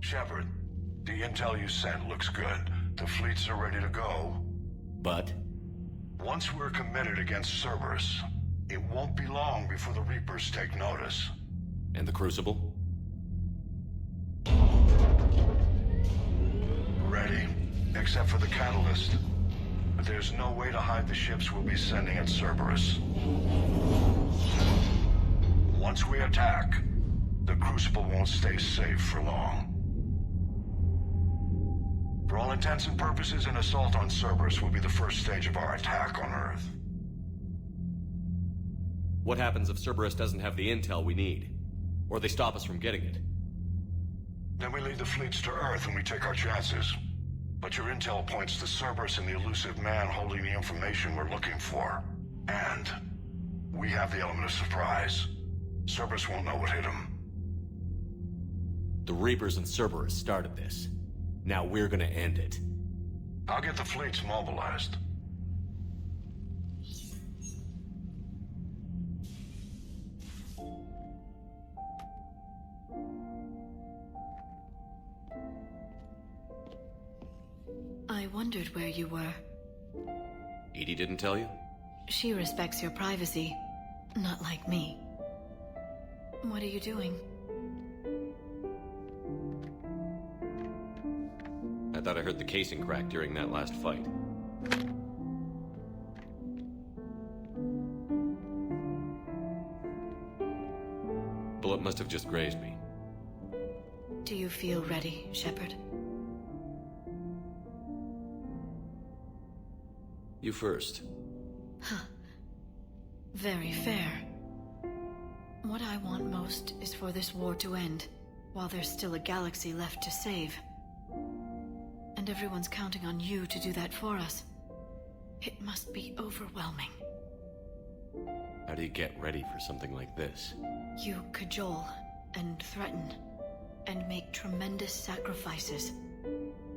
Shepard, the intel you sent looks good. The fleets are ready to go. But? Once we're committed against Cerberus, it won't be long before the Reapers take notice. And the Crucible? Ready, except for the catalyst. But there's no way to hide the ships we'll be sending at Cerberus. Once we attack, the Crucible won't stay safe for long. For all intents and purposes, an assault on Cerberus will be the first stage of our attack on Earth. What happens if Cerberus doesn't have the intel we need? Or they stop us from getting it? Then we lead the fleets to Earth and we take our chances. But your intel points to Cerberus and the elusive man holding the information we're looking for. And we have the element of surprise. Cerberus won't know what hit him. The Reapers and Cerberus started this. Now we're gonna end it. I'll get the fleets mobilized. I wondered where you were. EDI didn't tell you? She respects your privacy, not like me. What are you doing? I thought I heard the casing crack during that last fight. Bullet must have just grazed me. Do you feel ready, Shepard? You first. Very fair. What I want most is for this war to end, while there's still a galaxy left to save. And everyone's counting on you to do that for us. It must be overwhelming. How do you get ready for something like this? You cajole and threaten and make tremendous sacrifices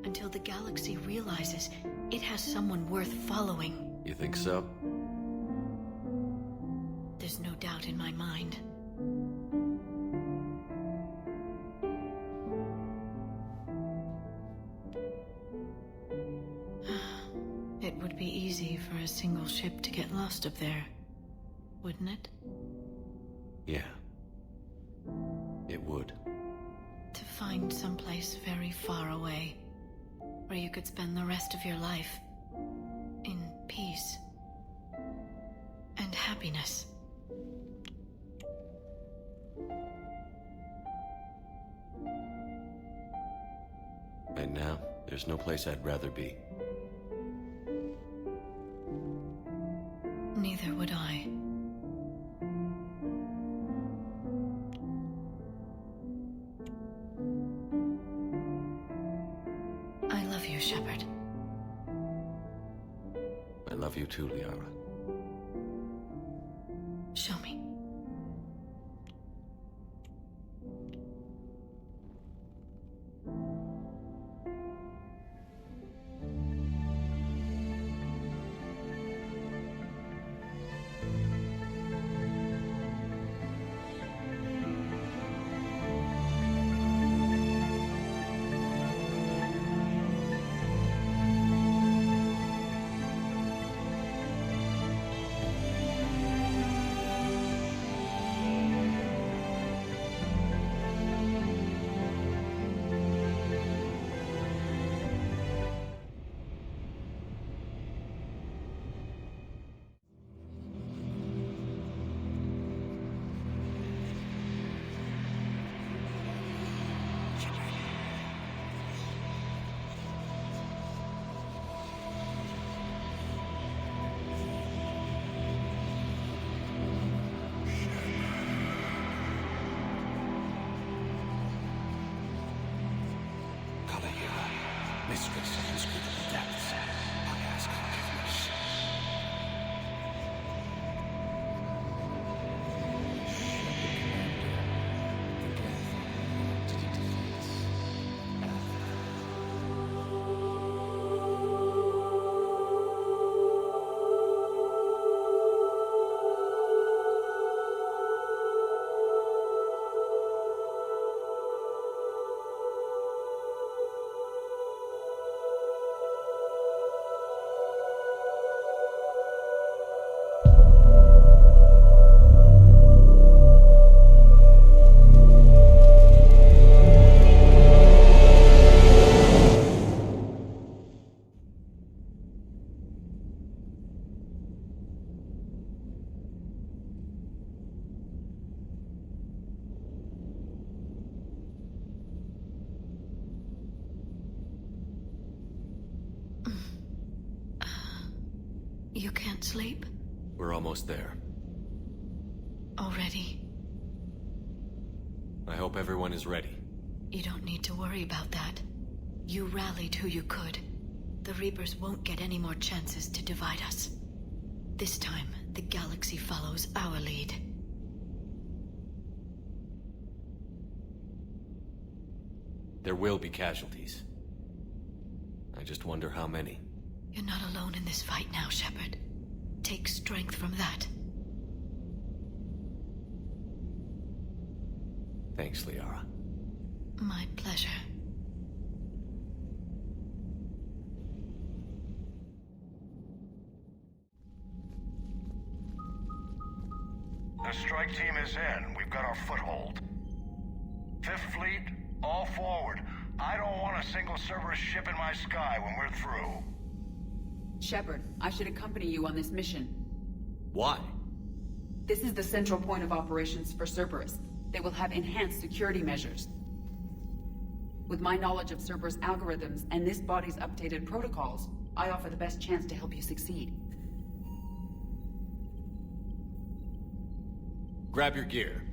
until the galaxy realizes it has someone worth following. You think so? There's no doubt in my mind. It would be easy for a single ship to get lost up there, wouldn't it? Yeah. It would. To find someplace very far away, where you could spend the rest of your life in peace and happiness. And now, there's no place I'd rather be. Neither would I. I love you, Shepard. I love you too, Liara. Show me. You can't sleep? We're almost there. Already? I hope everyone is ready. You don't need to worry about that. You rallied who you could. The Reapers won't get any more chances to divide us. This time, the galaxy follows our lead. There will be casualties. I just wonder how many. You're not alone in this fight now, Shepard. Take strength from that. Thanks, Liara. My pleasure. The strike team is in. We've got our foothold. Fifth Fleet, all forward. I don't want a single Cerberus ship in my sky when we're through. Shepard, I should accompany you on this mission. Why? This is the central point of operations for Cerberus. They will have enhanced security measures. With my knowledge of Cerberus algorithms and this body's updated protocols, I offer the best chance to help you succeed. Grab your gear.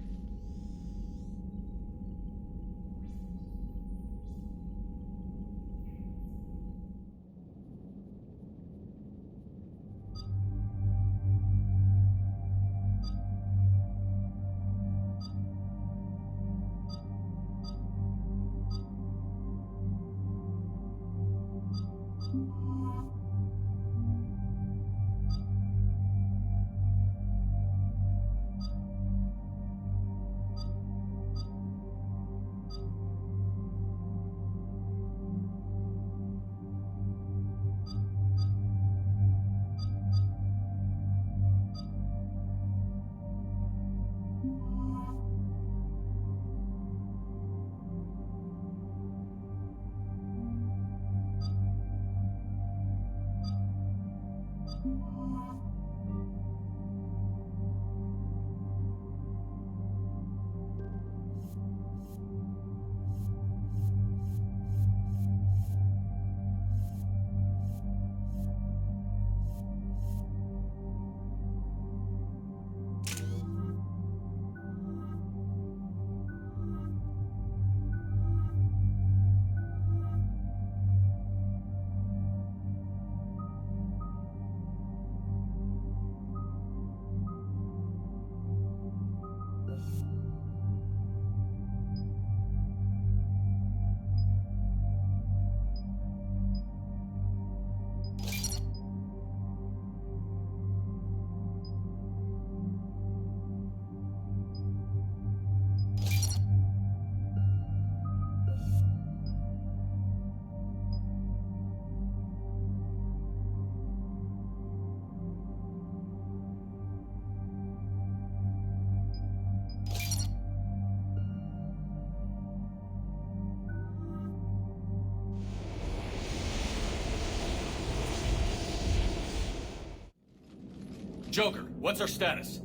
Joker, what's our status?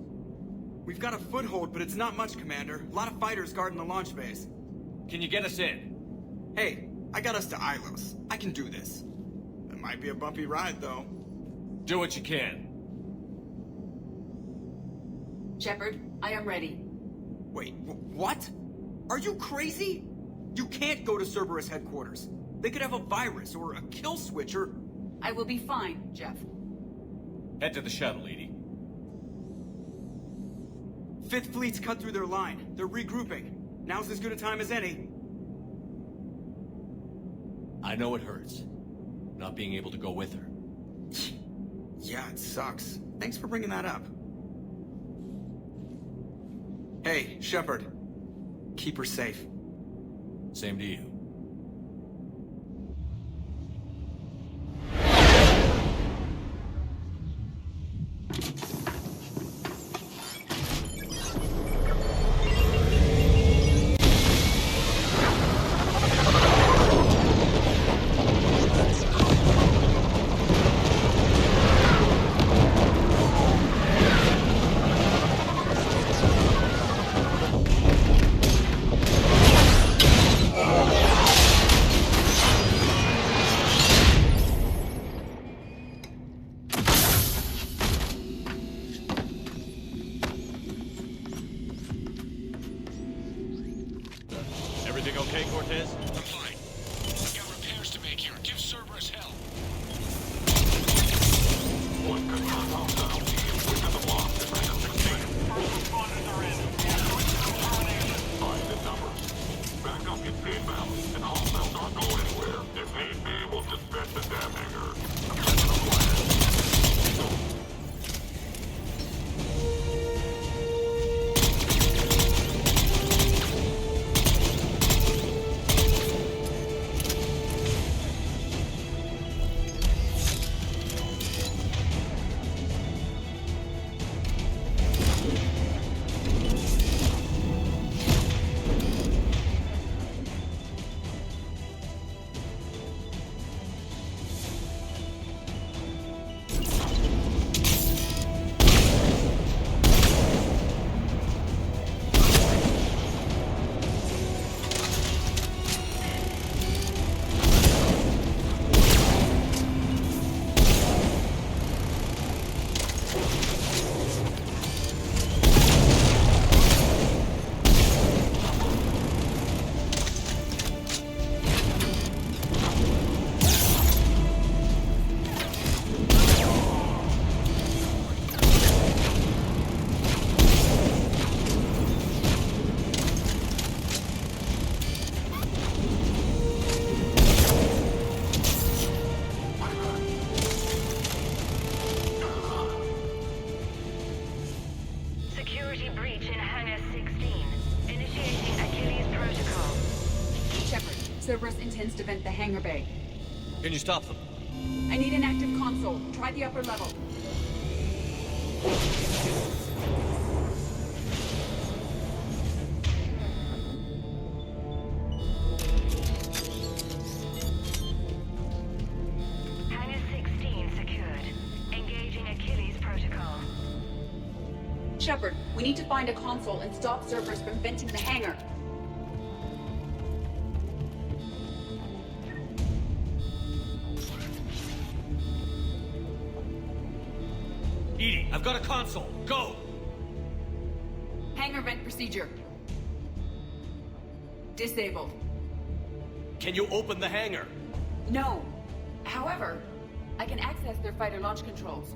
We've got a foothold, but it's not much, Commander. A lot of fighters guarding the launch base. Can you get us in? Hey, I got us to Ilos. I can do this. It might be a bumpy ride, though. Do what you can. Shepard, I am ready. Wait, what? Are you crazy? You can't go to Cerberus headquarters. They could have a virus or a kill switch or... I will be fine, Jeff. Head to the shuttle, Edie. Fifth Fleet's cut through their line. They're regrouping. Now's as good a time as any. I know it hurts. Not being able to go with her. Yeah, it sucks. Thanks for bringing that up. Hey, Shepard. Keep her safe. Same to you. okay, Cortez? I'm fine. I've got repairs to make here. Give Cerberus hell. Security breach in Hangar 16. Initiating Achilles Protocol. Shepard, Cerberus intends to vent the hangar bay. Can you stop them? I need an active console. Try the upper level. Hangar 16 secured. Engaging Achilles Protocol. Shepard, we need to find a console and stop Cerberus from venting the hangar. EDI, I've got a console. Go! Hangar vent procedure. Disabled. Can you open the hangar? No. However, I can access their fighter launch controls.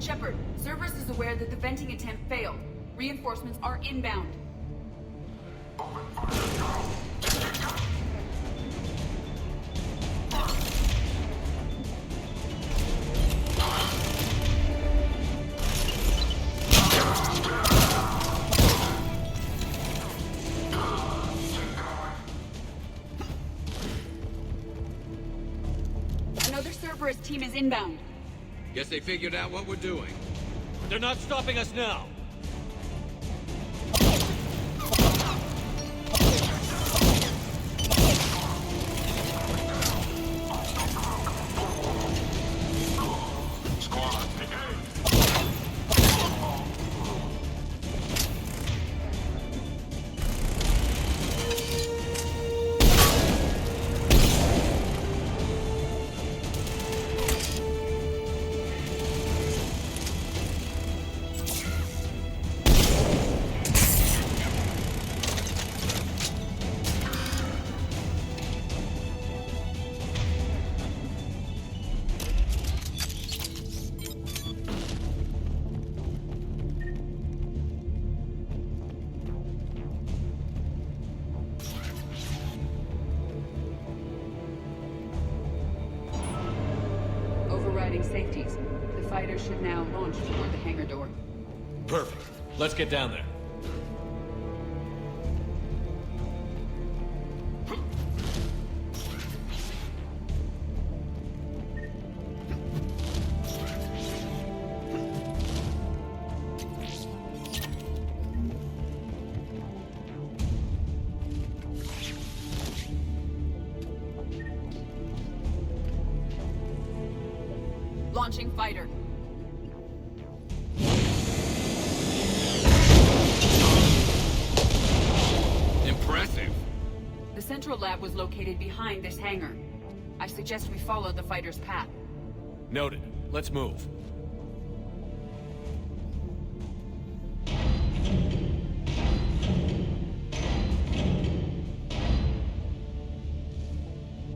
Shepard, Cerberus is aware that the venting attempt failed. Reinforcements are inbound. Another Cerberus team is inbound. Guess they figured out what we're doing. They're not stopping us now. Overriding safeties. The fighter should now launch toward the hangar door. Perfect. Let's get down there. Launching fighter. Impressive. The central lab was located behind this hangar. I suggest we follow the fighter's path. Noted. Let's move.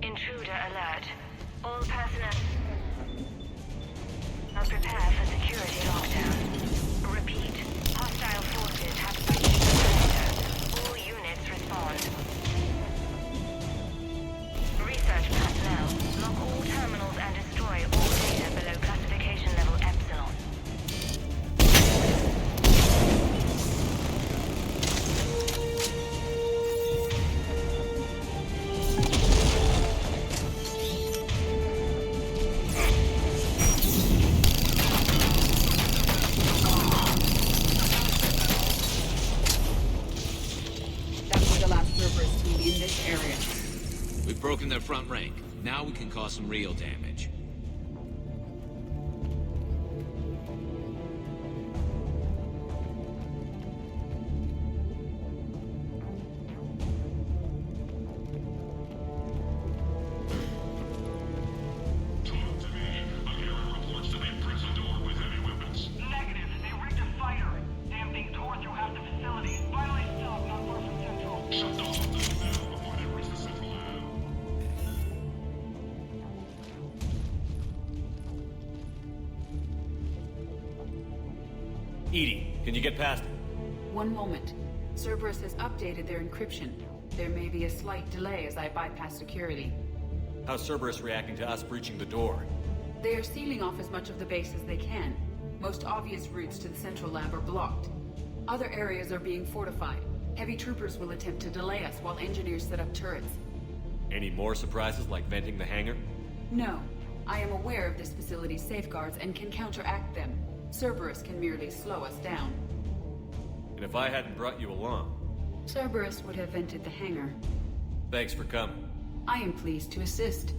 Intruder alert. All personnel now prepare for security lockdown. Repeat. Hostile forces have breached the perimeter. All units respond. Research personnel, lock all terminals and destroy all data below classification level Epsilon. That was the last Cerberus team in this area. We've broken their front rank. Now we can cause some real damage. Negative. They rigged a fighter. Damn thing tore through half the facility. Finally stopped not far from Central. Shut the whole thing down before they reach the central lab. EDI, can you get past it? One moment. Cerberus has updated their encryption. There may be a slight delay as I bypass security. How's Cerberus reacting to us breaching the door? They are sealing off as much of the base as they can. Most obvious routes to the central lab are blocked. Other areas are being fortified. Heavy troopers will attempt to delay us while engineers set up turrets. Any more surprises like venting the hangar? No. I am aware of this facility's safeguards and can counteract them. Cerberus can merely slow us down. And if I hadn't brought you along, Cerberus would have vented the hangar. thanks for coming. I am pleased to assist.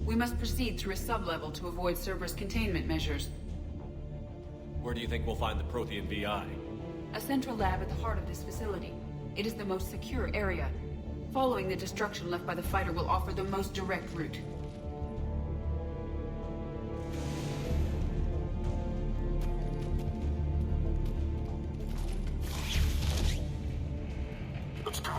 We must proceed through a sublevel to avoid Cerberus containment measures. Where do you think we'll find the Prothean VI? A central lab at the heart of this facility. It is the most secure area. Following the destruction left by the fighter will offer the most direct route. Let's go!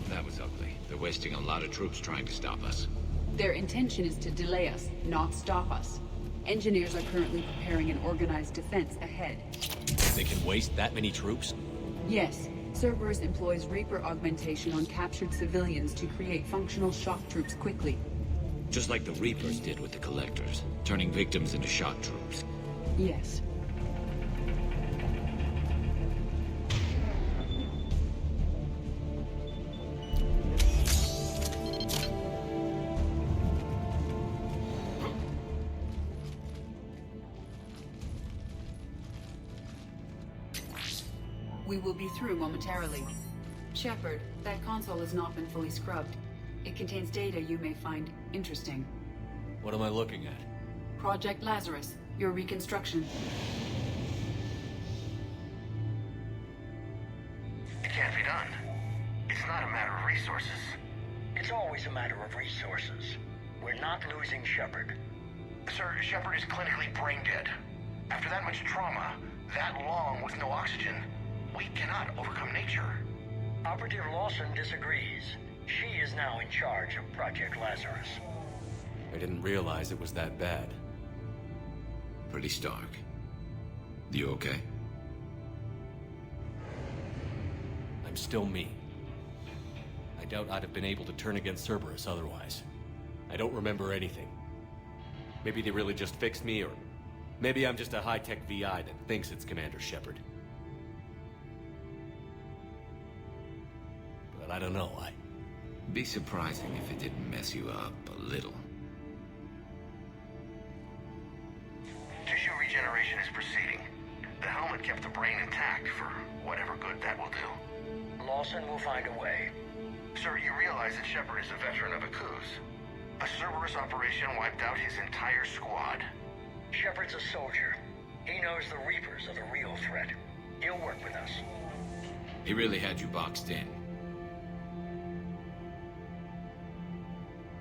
That was ugly. They're wasting a lot of troops trying to stop us. Their intention is to delay us, not stop us. Engineers are currently preparing an organized defense ahead. They can waste that many troops? Yes, Cerberus employs Reaper augmentation on captured civilians to create functional shock troops quickly. Just like the Reapers did with the Collectors, turning victims into shock troops. Yes. We will be through momentarily. Shepard, that console has not been fully scrubbed. It contains data you may find interesting. What am I looking at? Project Lazarus, your reconstruction. It can't be done. It's not a matter of resources. It's always a matter of resources. We're not losing Shepard. Sir, Shepard is clinically brain dead. After that much trauma, that long with no oxygen, we cannot overcome nature. Operative Lawson disagrees. She is now in charge of Project Lazarus. I didn't realize it was that bad. Pretty stark. You okay? I'm still me. I doubt I'd have been able to turn against Cerberus otherwise. I don't remember anything. Maybe they really just fixed me, or maybe I'm just a high-tech VI that thinks it's Commander Shepard. But I don't know, Be surprising if it didn't mess you up a little. Tissue regeneration is proceeding. The helmet kept the brain intact for whatever good that will do. Lawson will find a way. Sir, you realize that Shepard is a veteran of Akuz. A Cerberus operation wiped out his entire squad. Shepard's a soldier. He knows the Reapers are the real threat. He'll work with us. He really had you boxed in.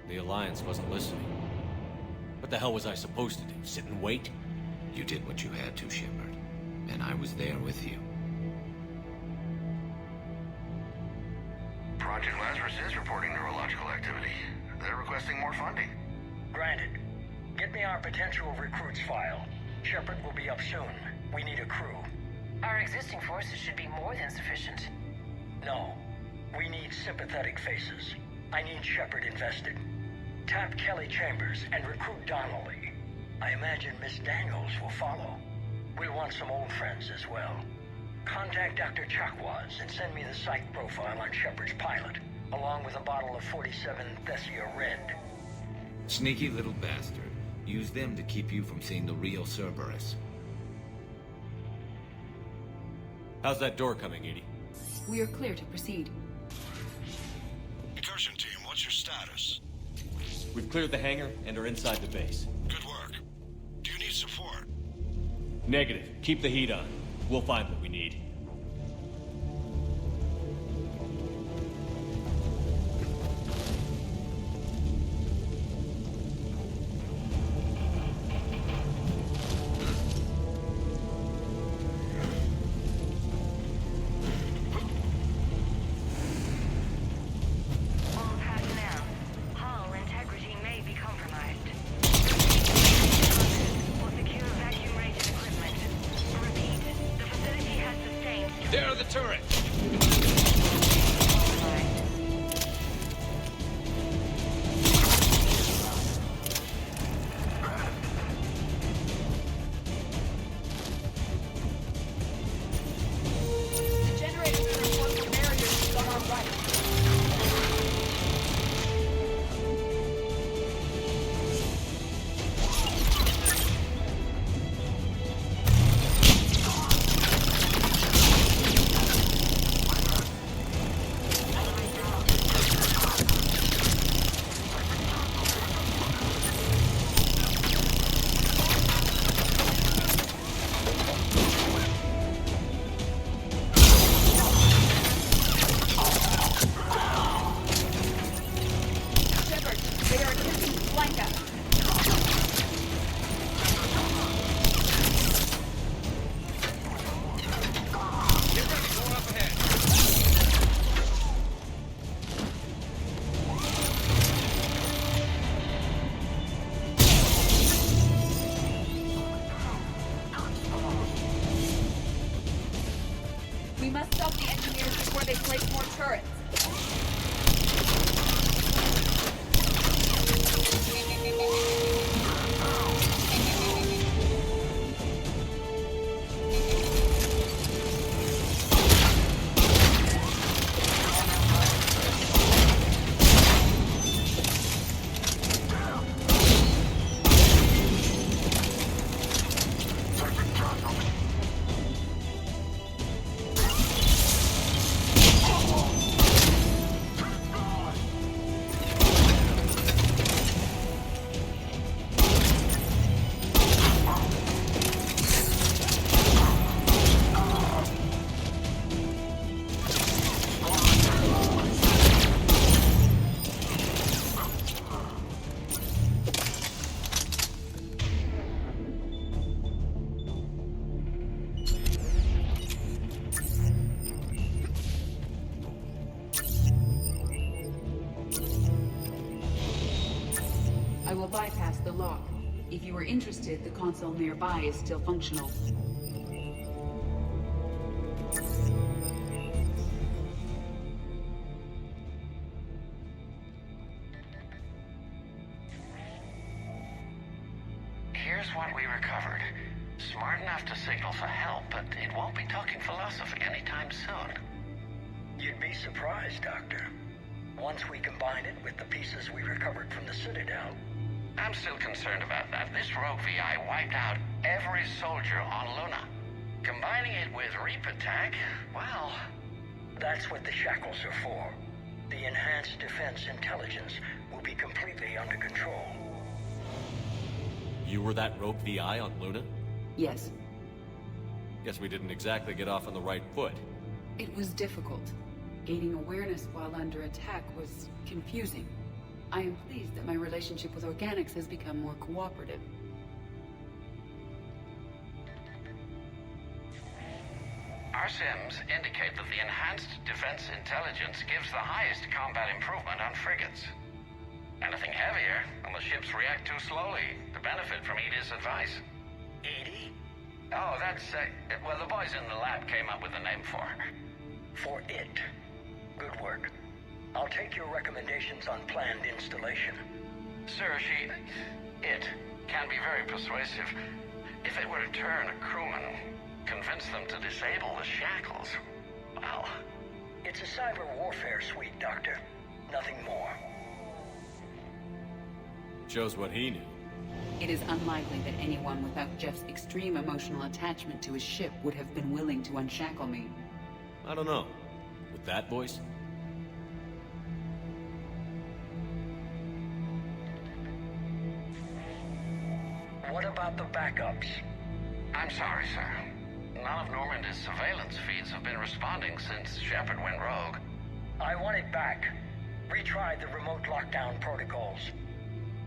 The Alliance wasn't listening. What the hell was I supposed to do? Sit and wait? You did what you had to, Shepard. And I was there with you. Project Lazarus is reporting neurological activity. They're requesting more funding. Granted. Get me our potential recruits file. Shepard will be up soon. We need a crew. Our existing forces should be more than sufficient. No. We need sympathetic faces. I need Shepard invested. Tap Kelly Chambers and recruit Donnelly. I imagine Miss Daniels will follow. We'll want some old friends as well. Contact Dr. Chakwas and send me the psych profile on Shepard's pilot, along with a bottle of 47 Thessia Red. Sneaky little bastard. Use them to keep you from seeing the real Cerberus. How's that door coming, Edie? We are clear to proceed. Incursion team, what's your status? We've cleared the hangar and are inside the base. Good work. Do you need support? Negative. Keep the heat on. We'll find what we need. All personnel. Hull integrity may be compromised. Or secure vacuum-rated equipment. Repeat, the facility has sustained... There are the turrets! The generators are reinforcing barriers on our right. Shepard, they are attempting to flank us. We must stop the engineers before they place more turrets. lock. If you are interested, the console nearby is still functional. Here's what we recovered. Smart enough to signal for help, but it won't be talking philosophy anytime soon. You'd be surprised, Doctor. Once we combine it with the pieces we recovered from the Citadel. I'm still concerned about that. This rogue VI wiped out every soldier on Luna. Combining it with Reaper Tech, well... That's what the shackles are for. The enhanced defense intelligence will be completely under control. You were that rogue VI on Luna? Yes, Guess we didn't exactly get off on the right foot. it was difficult. Gaining awareness while under attack was confusing. I am pleased that my relationship with Organics has become more cooperative. Our sims indicate that the enhanced defense intelligence gives the highest combat improvement on frigates. Anything heavier, and the ships react too slowly to benefit from Edie's advice. Edie? Oh, that's, well, the boys in the lab came up with a name for her. For it. Good work. I'll take your recommendations on planned installation. Sir, it can be very persuasive. If it were to turn a crewman, convince them to disable the shackles, well... It's a cyber warfare suite, Doctor. Nothing more. Shows what he knew. It is unlikely that anyone without Jeff's extreme emotional attachment to his ship would have been willing to unshackle me. I don't know. With that voice? What about the backups? I'm sorry, sir. None of Normandy's surveillance feeds have been responding since Shepard went rogue. I want it back. Retry the remote lockdown protocols.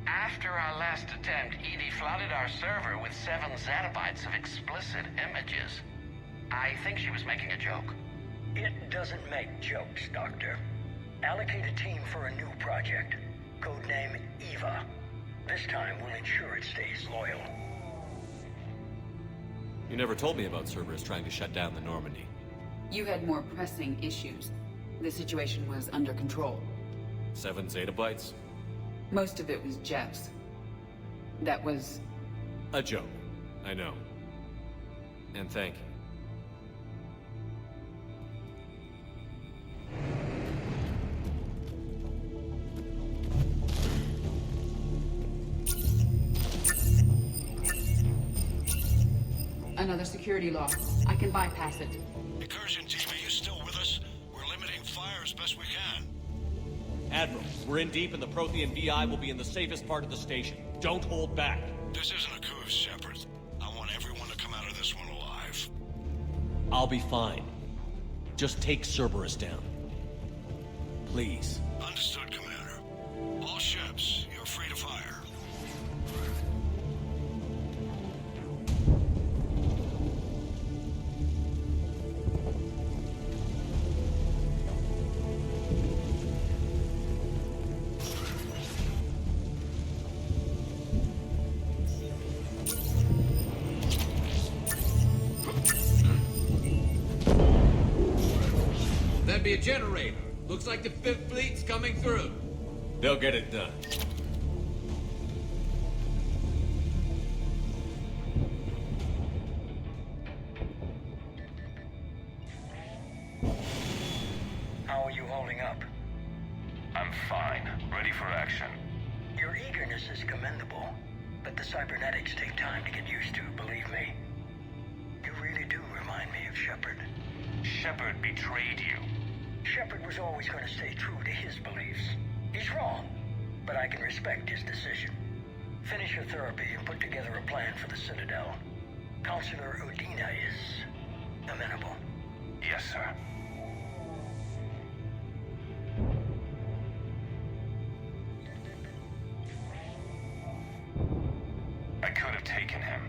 After our last attempt, Edie flooded our server with 7 zettabytes of explicit images. I think she was making a joke. It doesn't make jokes, Doctor. Allocate a team for a new project. Codename Eva. This time we'll ensure it stays loyal. You never told me about Cerberus trying to shut down the Normandy. You had more pressing issues. The situation was under control. 7 zettabytes? Most of it was Jeff's. That was... A joke. I know. And thank you. Another security lock. I can bypass it. Incursion team, are you still with us? We're limiting fire as best we can. Admiral, we're in deep and the Prothean VI will be in the safest part of the station. Don't hold back. This isn't a coup, Shepard. I want everyone to come out of this one alive. I'll be fine. Just take Cerberus down. Please. Understood, Commander. All ships, you're free to fire. That'd be a generator. Looks like the 5th Fleet's coming through. They'll get it done. How are you holding up? I'm fine. Ready for action. Your eagerness is commendable, but the cybernetics take time to get used to, believe me. You really do remind me of Shepard. Shepard betrayed you. Shepard was always going to stay true to his beliefs. He's wrong, but I can respect his decision. Finish your therapy and put together a plan for the Citadel. Counselor Udina is amenable. Yes, sir. I could have taken him.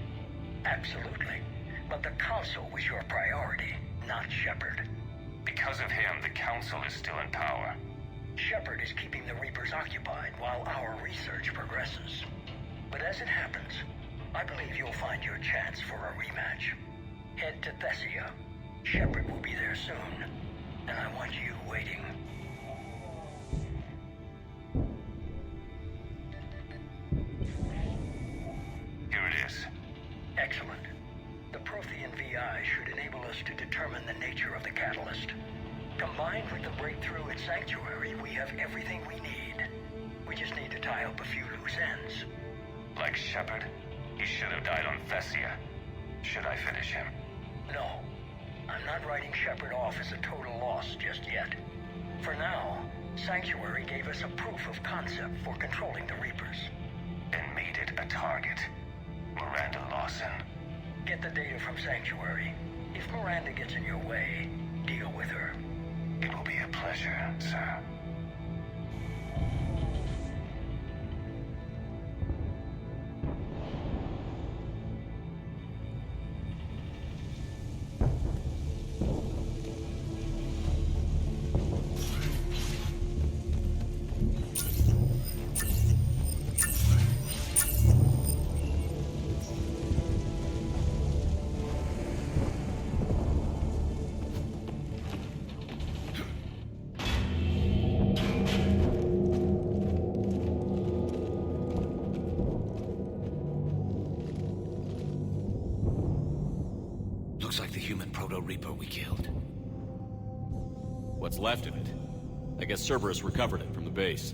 Absolutely. But the Council was your priority, not Shepard. Because of him, the Council is still in power. Shepard is keeping the Reapers occupied while our research progresses. But as it happens, I believe you'll find your chance for a rematch. Head to Thessia. Shepard will be there soon, and I want you waiting. Here it is. Excellent. The Prothean VI should enable us to determine the nature of the catalyst. Combined with the breakthrough at Sanctuary, we have everything we need. We just need to tie up a few loose ends. Like Shepard? He should have died on Thessia. Should I finish him? No. I'm not writing Shepard off as a total loss just yet. For now, Sanctuary gave us a proof of concept for controlling the Reapers. And made it a target. Miranda Lawson. Get the data from Sanctuary. If Miranda gets in your way, deal with her. It will be a pleasure, sir. Looks like the human Proto-Reaper we killed. What's left of it? I guess Cerberus recovered it from the base.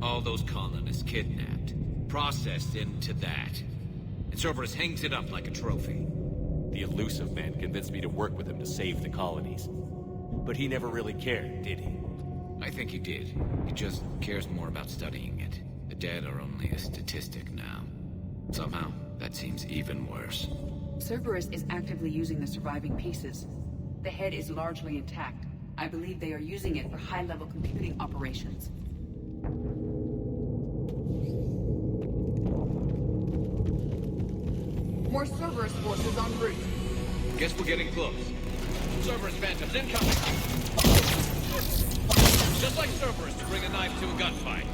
All those colonists kidnapped, processed into that. And Cerberus hangs it up like a trophy. The Elusive Man convinced me to work with him to save the colonies. But he never really cared, did he? I think he did. He just cares more about studying it. The dead are only a statistic now. Somehow, that seems even worse. Cerberus is actively using the surviving pieces. The head is largely intact. I believe they are using it for high-level computing operations. More Cerberus forces en route. Guess we're getting close. Cerberus Phantoms incoming! Just like Cerberus to bring a knife to a gunfight.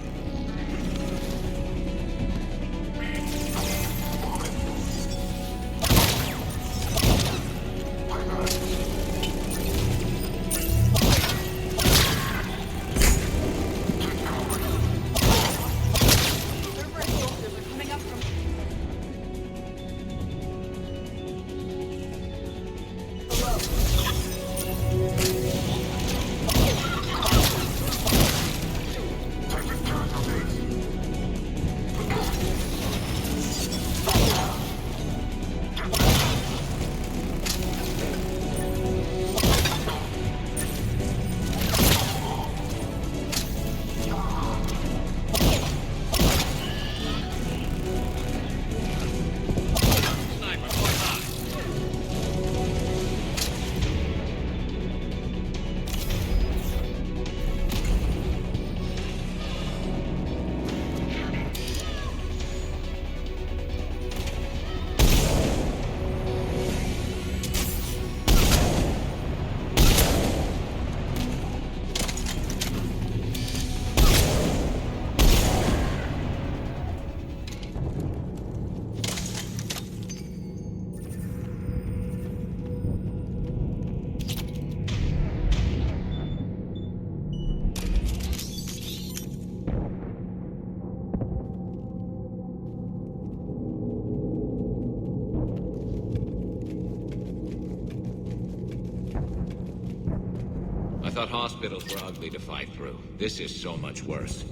I thought hospitals were ugly to fight through. This is so much worse.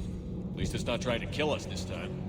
At least it's not trying to kill us this time.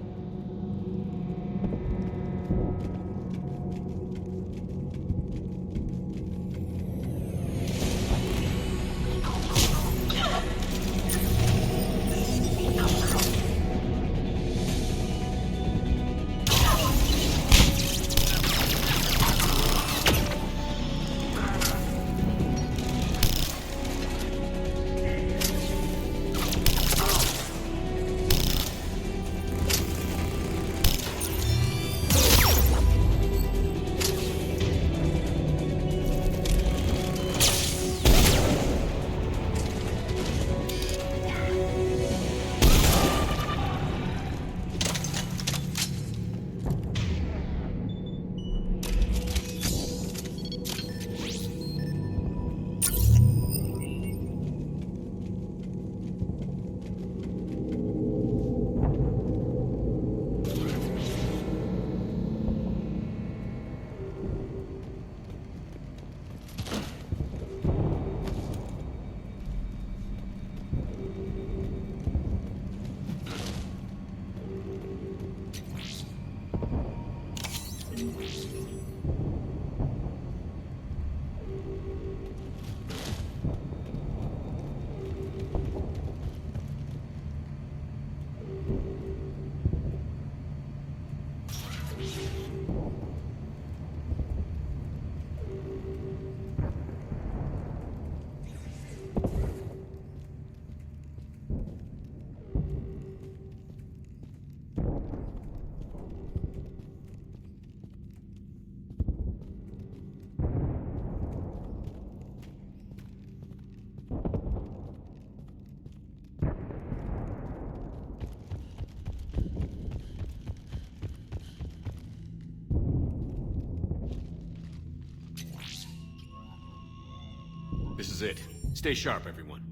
This is it. Stay sharp, everyone.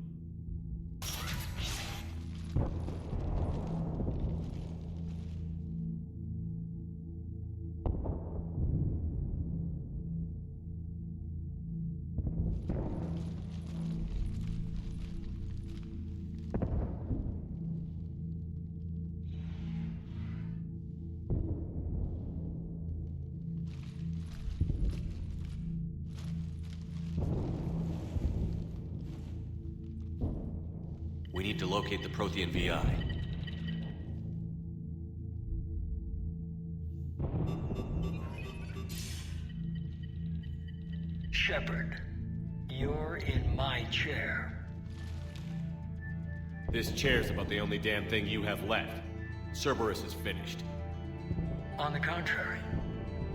We need to locate the Prothean VI. Shepard, you're in my chair. This chair's about the only damn thing you have left. Cerberus is finished. On the contrary,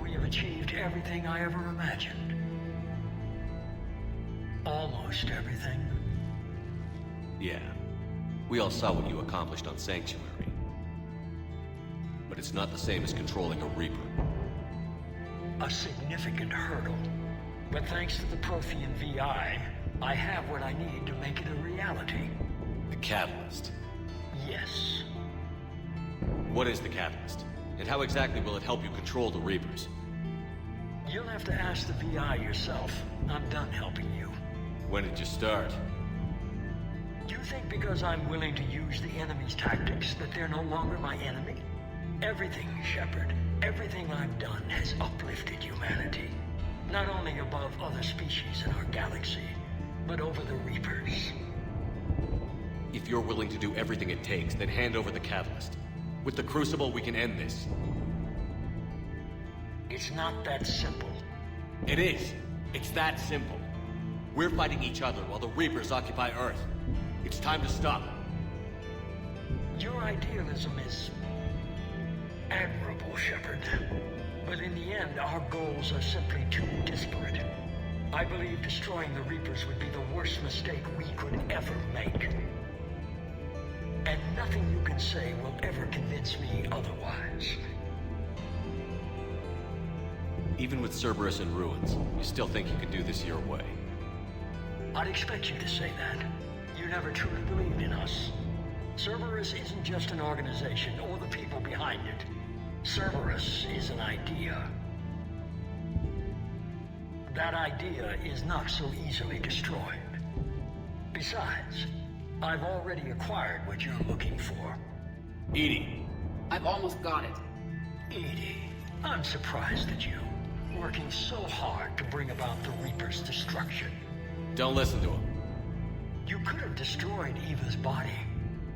we have achieved everything I ever imagined. Almost everything. Yeah. We all saw what you accomplished on Sanctuary. But it's not the same as controlling a Reaper. A significant hurdle. But thanks to the Prothean VI, I have what I need to make it a reality. The Catalyst. Yes. What is the Catalyst? And how exactly will it help you control the Reapers? You'll have to ask the VI yourself. I'm done helping you. When did you start? Do you think because I'm willing to use the enemy's tactics that they're no longer my enemy? Everything, Shepard, everything I've done has uplifted humanity. Not only above other species in our galaxy, but over the Reapers. If you're willing to do everything it takes, then hand over the Catalyst. With the Crucible, we can end this. It's not that simple. It is. It's that simple. We're fighting each other while the Reapers occupy Earth. It's time to stop. Your idealism is admirable, Shepard. But in the end, our goals are simply too disparate. I believe destroying the Reapers would be the worst mistake we could ever make. And nothing you can say will ever convince me otherwise. Even with Cerberus in ruins, you still think you can do this your way? I'd expect you to say that. You never truly believed in us. Cerberus isn't just an organization or the people behind it. Cerberus is an idea. That idea is not so easily destroyed. Besides, I've already acquired what you're looking for. EDI. I've almost got it. EDI, I'm surprised at you. Working so hard to bring about the Reaper's destruction. Don't listen to him. You could have destroyed Eva's body,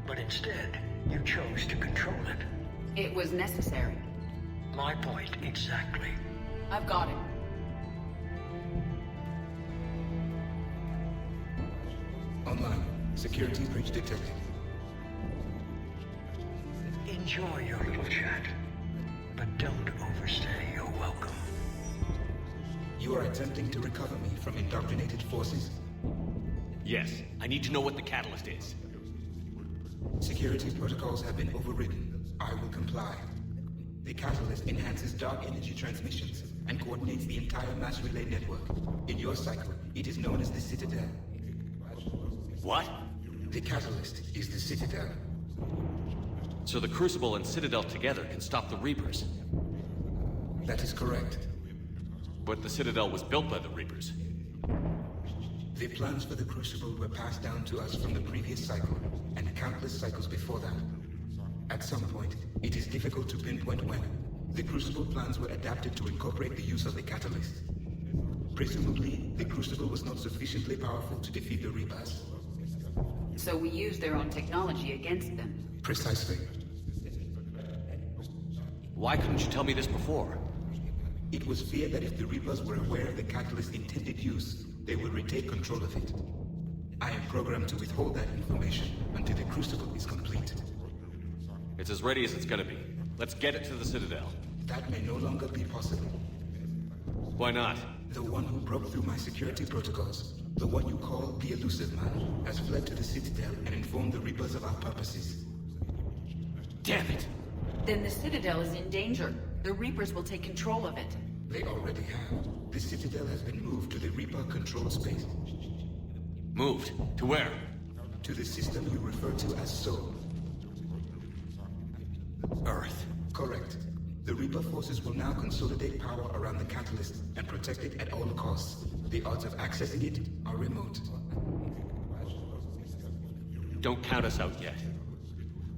but instead, you chose to control it. It was necessary. My point exactly. I've got it. Online. Security breach detected. Enjoy your little chat, but don't overstay your welcome. You are attempting to recover me from indoctrinated forces? Yes. I need to know what the Catalyst is. Security protocols have been overridden. I will comply. The Catalyst enhances dark energy transmissions and coordinates the entire mass relay network. In your cycle, it is known as the Citadel. What? The Catalyst is the Citadel. So the Crucible and Citadel together can stop the Reapers? That is correct. But the Citadel was built by the Reapers. The plans for the Crucible were passed down to us from the previous cycle, and countless cycles before that. At some point, it is difficult to pinpoint when, The Crucible plans were adapted to incorporate the use of the catalyst. Presumably, the Crucible was not sufficiently powerful to defeat the Reapers. So we used their own technology against them. Precisely. Why couldn't you tell me this before? It was feared that if the Reapers were aware of the catalyst's intended use, they would retake control of it. I am programmed to withhold that information until the Crucible is complete. It's as ready as it's gonna be. Let's get it to the Citadel. That may no longer be possible. Why not? The one who broke through my security protocols, the one you call the Elusive Man, has fled to the Citadel and informed the Reapers of our purposes. Damn it! Then the Citadel is in danger. The Reapers will take control of it. They already have. The Citadel has been moved to the Reaper-controlled space. Moved? To where? To the system you refer to as Soul. Earth. Correct. The Reaper forces will now consolidate power around the catalyst and protect it at all costs. The odds of accessing it are remote. Don't count us out yet.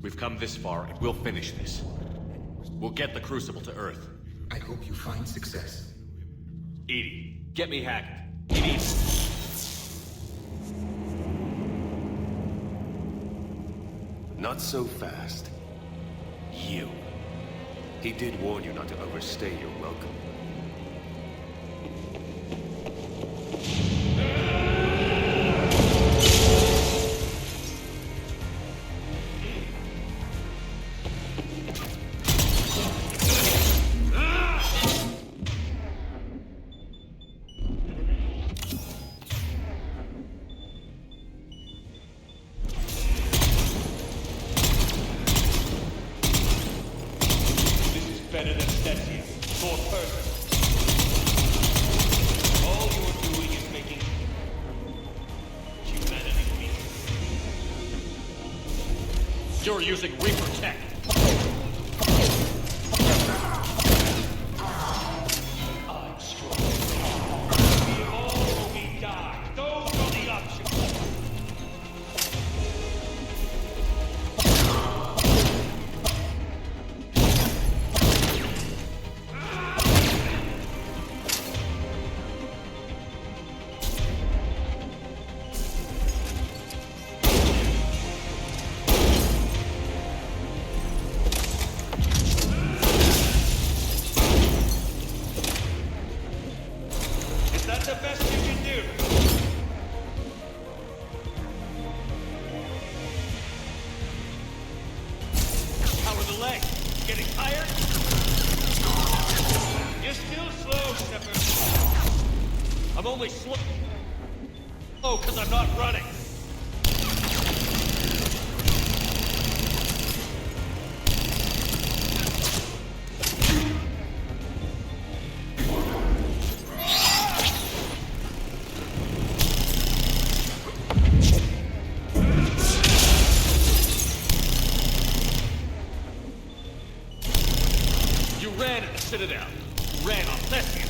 We've come this far and we'll finish this. We'll get the Crucible to Earth. I hope you find success. EDI, get me Hackett. EDI. Not so fast. You. He did warn you not to overstay your welcome. You're using Reaper tech. I'm strong. We all will be die. Those are the options. That's the best you can do. How are the legs? Getting tired? You're still slow, Shepard. I'm only slow. Oh, because I'm not running. You ran at the Citadel. You ran on Thespian.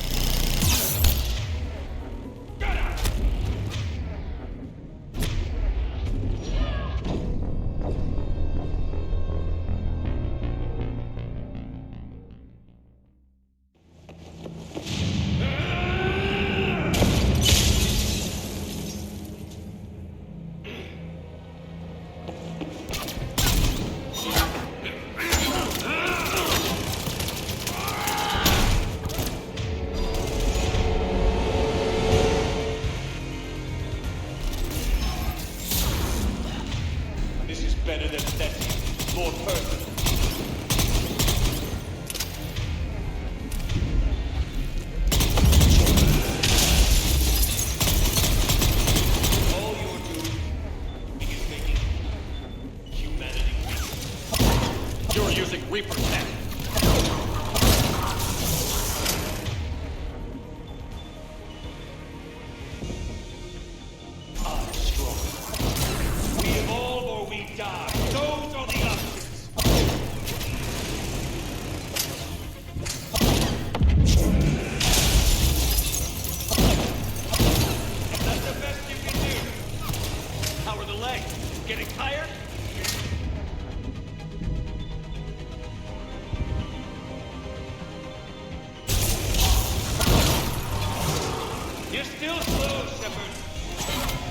You're still slow, Shepard.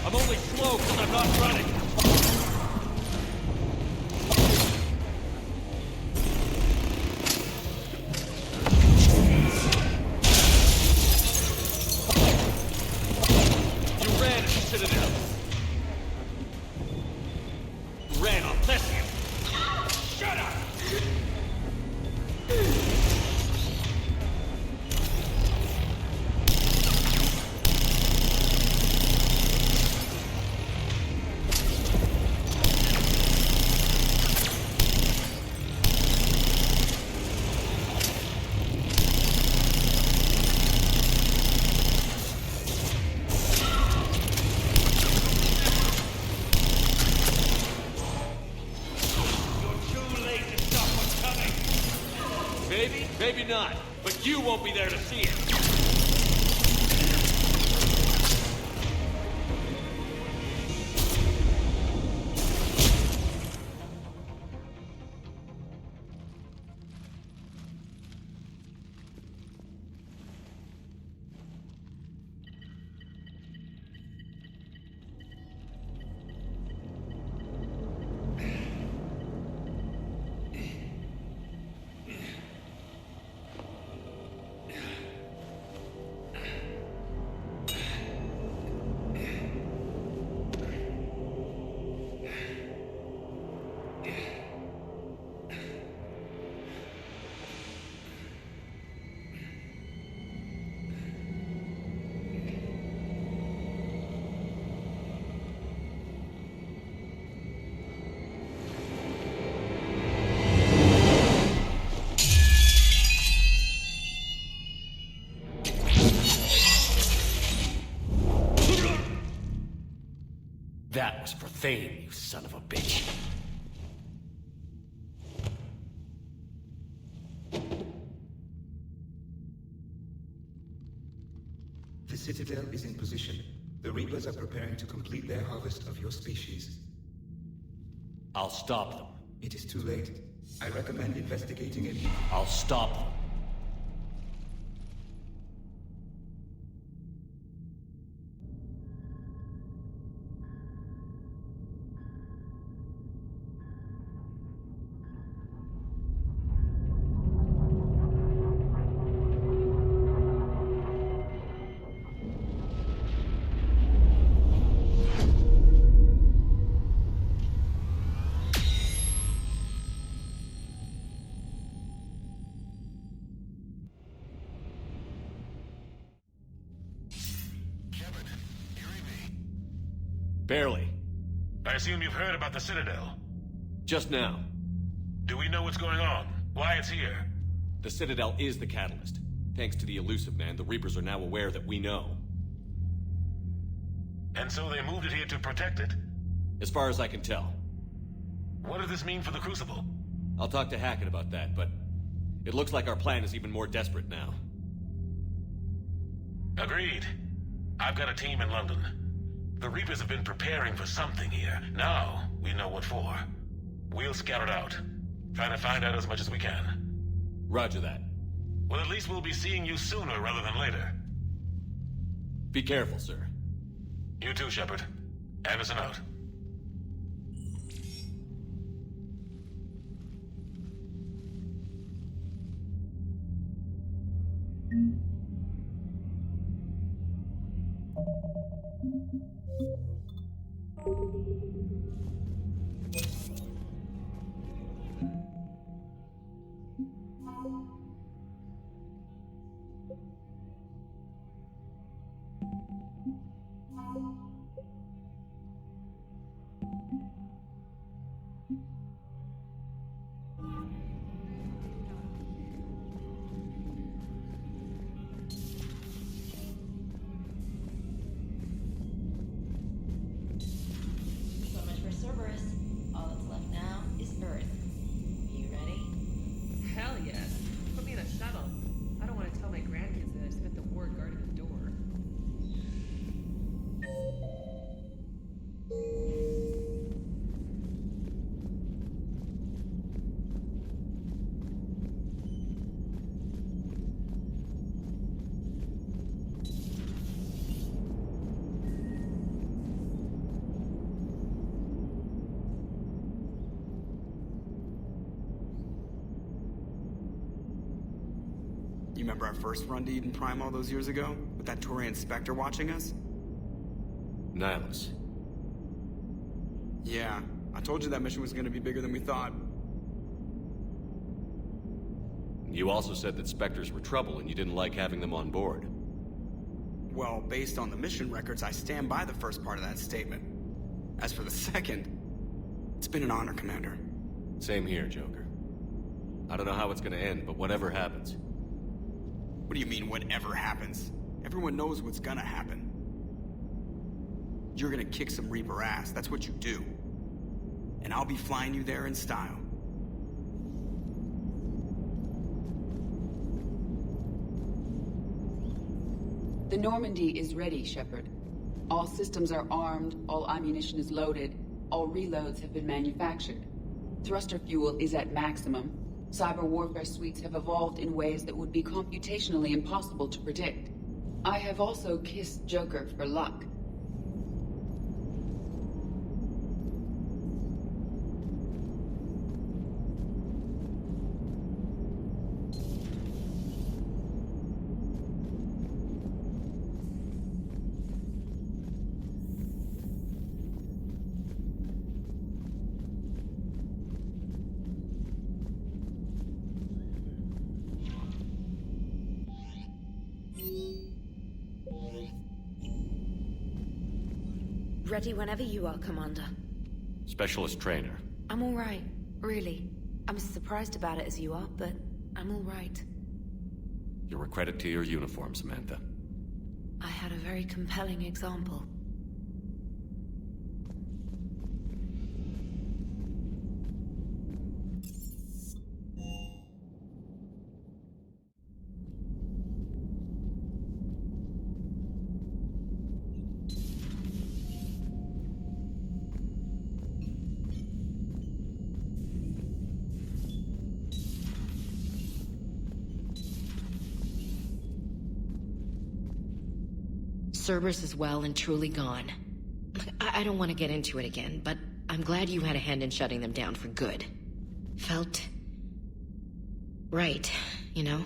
I'm only slow because I'm not running. You ran at the Citadel. Ran on Thessian. Shut up! Maybe not, but you won't be there to see it. That was for Thane, you son of a bitch. The Citadel is in position. The Reapers are preparing to complete their harvest of your species. I'll stop them. It is too late. I recommend investigating it. I'll stop them. Barely. I assume you've heard about the Citadel. Just now. Do we know what's going on? Why it's here? The Citadel is the catalyst. Thanks to the Illusive Man, the Reapers are now aware that we know. And so they moved it here to protect it? As far as I can tell. What does this mean for the Crucible? I'll talk to Hackett about that, but it looks like our plan is even more desperate now. Agreed. I've got a team in London. The Reapers have been preparing for something here. Now, we know what for. We'll scout it out. Try to find out as much as we can. Roger that. Well, at least we'll be seeing you sooner rather than later. Be careful, sir. You too, Shepard. Anderson out. Hell yes. Put me in a shuttle. I don't want to tell my grandkids that remember our first run to Eden Prime all those years ago? With that Turian Spectre watching us? Nihilus. Yeah, I told you that mission was gonna be bigger than we thought. You also said that Spectres were trouble and you didn't like having them on board. Well, based on the mission records, I stand by the first part of that statement. As for the second, it's been an honor, Commander. Same here, Joker. I don't know how it's gonna end, but whatever happens. What do you mean, whatever happens? Everyone knows what's gonna happen. You're gonna kick some Reaper ass, that's what you do. And I'll be flying you there in style. The Normandy is ready, Shepard. All systems are armed, all ammunition is loaded, all reloads have been manufactured. Thruster fuel is at maximum. Cyber warfare suites have evolved in ways that would be computationally impossible to predict. I have also kissed Joker for luck. Ready whenever you are, Commander. Specialist trainer. I'm all right, really. I'm as surprised about it as you are, but I'm all right. You're a credit to your uniform, Samantha. I had a very compelling example. Cerberus is well and truly gone. I don't want to get into it again, but I'm glad you had a hand in shutting them down for good. Felt right, you know?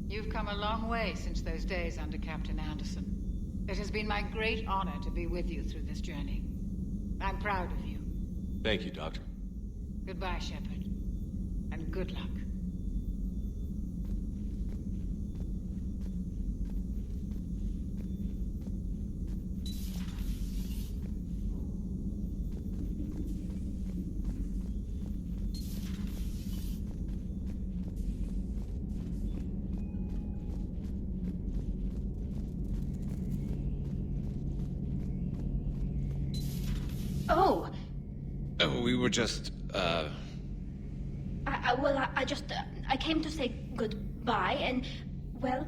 You've come a long way since those days under Captain Anderson. It has been my great honor to be with you through this journey. I'm proud of you. Thank you, Doctor. Goodbye, Shepard. And good luck. Oh! Oh, we were just, I came to say goodbye, and, well...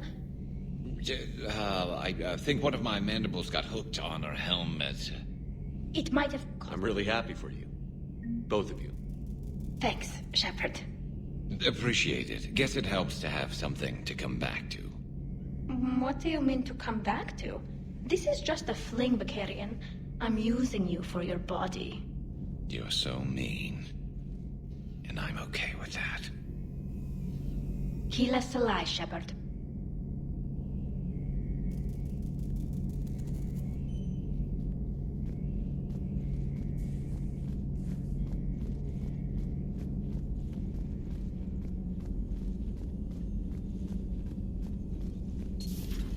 I think one of my mandibles got hooked on her helmet. It might have... I'm really happy for you. Both of you. Thanks, Shepard. Appreciate it. Guess it helps to have something to come back to. What do you mean to come back to? This is just a fling, Bakarian. I'm using you for your body. You're so mean. And I'm okay with that. Heal us alive, Shepard.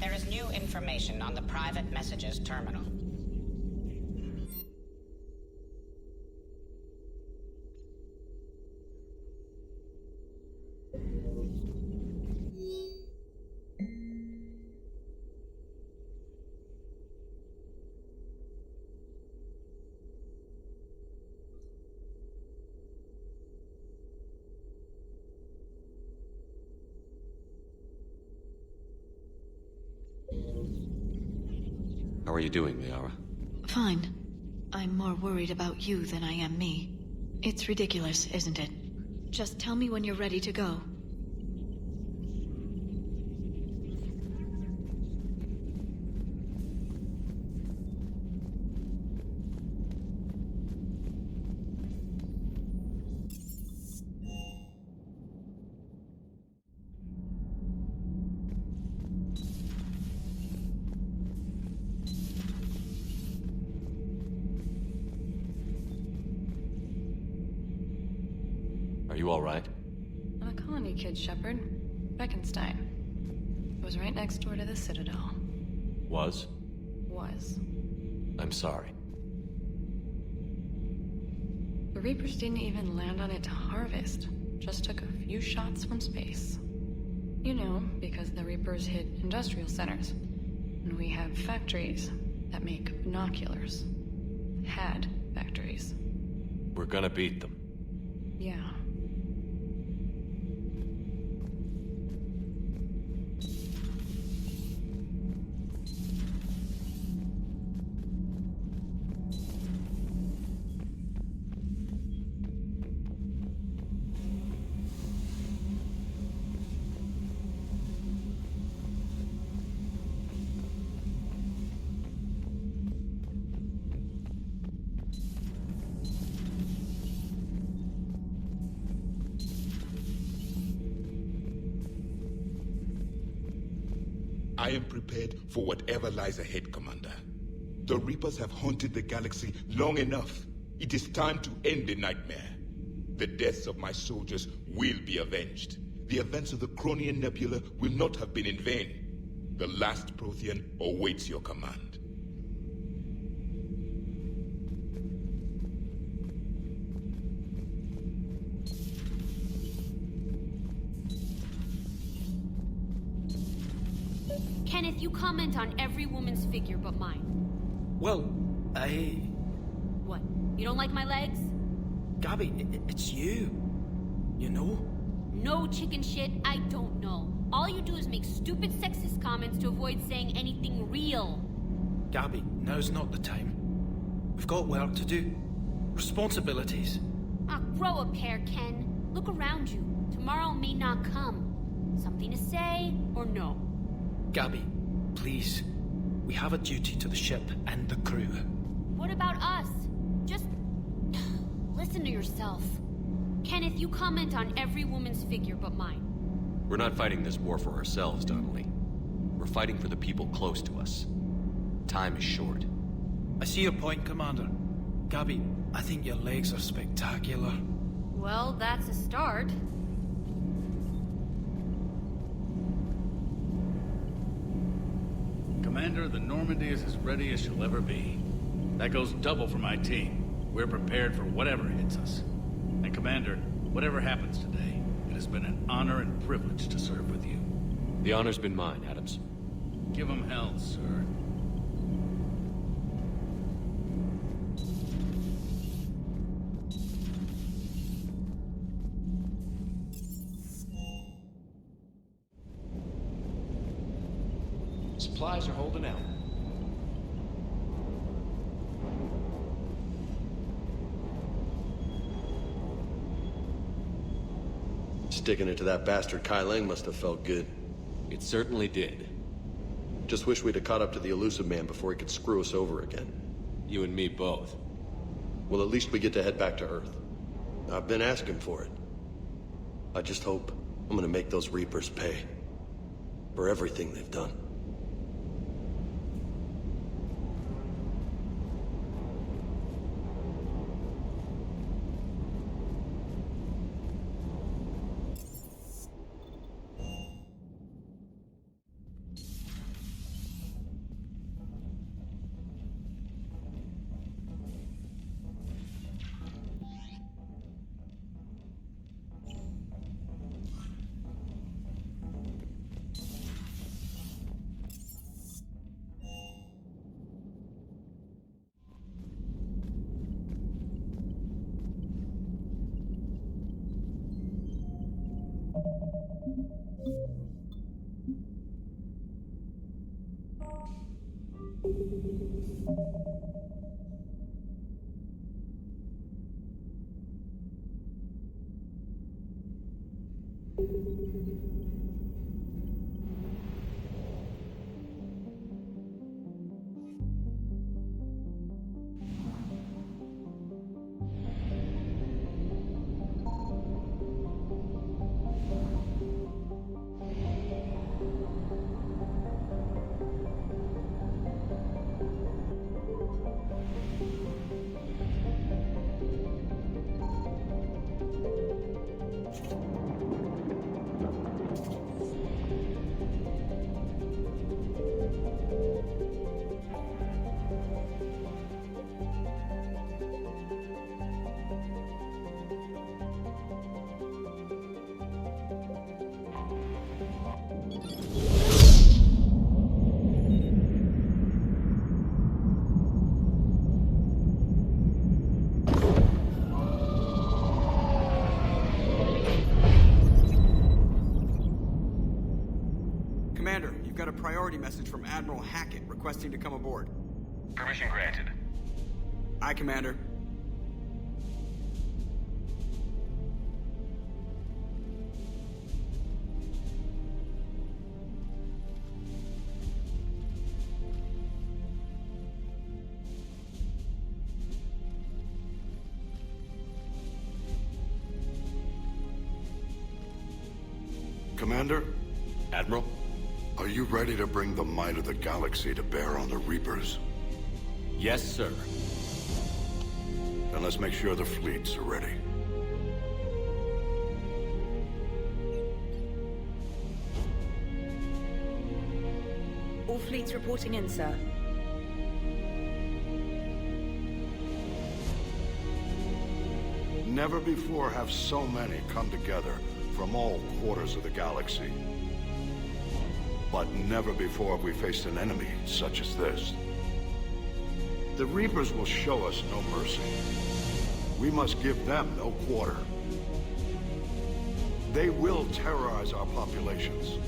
There is new information on the private messages terminal. How are you doing, Liara? Fine. I'm more worried about you than I am me. It's ridiculous, isn't it? Just tell me when you're ready to go. Are you alright? I'm a colony kid, Shepard. Beckenstein. It was right next door to the Citadel. Was? Was. I'm sorry. The Reapers didn't even land on it to harvest. Just took a few shots from space. You know, because the Reapers hit industrial centers. And we have factories that make binoculars. Had factories. We're gonna beat them. Yeah. I am prepared for whatever lies ahead, Commander. The Reapers have haunted the galaxy long enough. It is time to end the nightmare. The deaths of my soldiers will be avenged. The events of the Cronian Nebula will not have been in vain. The last Prothean awaits your command. Kenneth, you comment on every woman's figure but mine. Well, What? You don't like my legs? Gabby, it's you. You know? No chicken shit, I don't know. All you do is make stupid sexist comments to avoid saying anything real. Gabby, now's not the time. We've got work to do. Responsibilities. Ah, grow a pair, Ken. Look around you. Tomorrow may not come. Something to say or no? Gabby, please. We have a duty to the ship and the crew. What about us? Just listen to yourself. Kenneth, you comment on every woman's figure but mine. We're not fighting this war for ourselves, Donnelly. We're fighting for the people close to us. Time is short. I see your point, Commander. Gabby, I think your legs are spectacular. Well, that's a start. Commander, the Normandy is as ready as she'll ever be. That goes double for my team. We're prepared for whatever hits us. And Commander, whatever happens today, it has been an honor and privilege to serve with you. The honor's been mine, Adams. Give 'em hell, sir. Supplies are holding out. Sticking it to that bastard Kai Lang must have felt good. It certainly did. Just wish we'd have caught up to the Elusive Man before he could screw us over again. You and me both. Well, at least we get to head back to Earth. I've been asking for it. I just hope I'm gonna make those Reapers pay. For everything they've done. Commander, you've got a priority message from Admiral Hackett requesting to come aboard. Permission granted. Aye, Commander. Commander? Admiral? Are you ready to bring the might of the galaxy to bear on the Reapers? Yes, sir. Then let's make sure the fleets are ready. All fleets reporting in, sir. Never before have so many come together from all quarters of the galaxy. But never before have we faced an enemy such as this. The Reapers will show us no mercy. We must give them no quarter. They will terrorize our populations.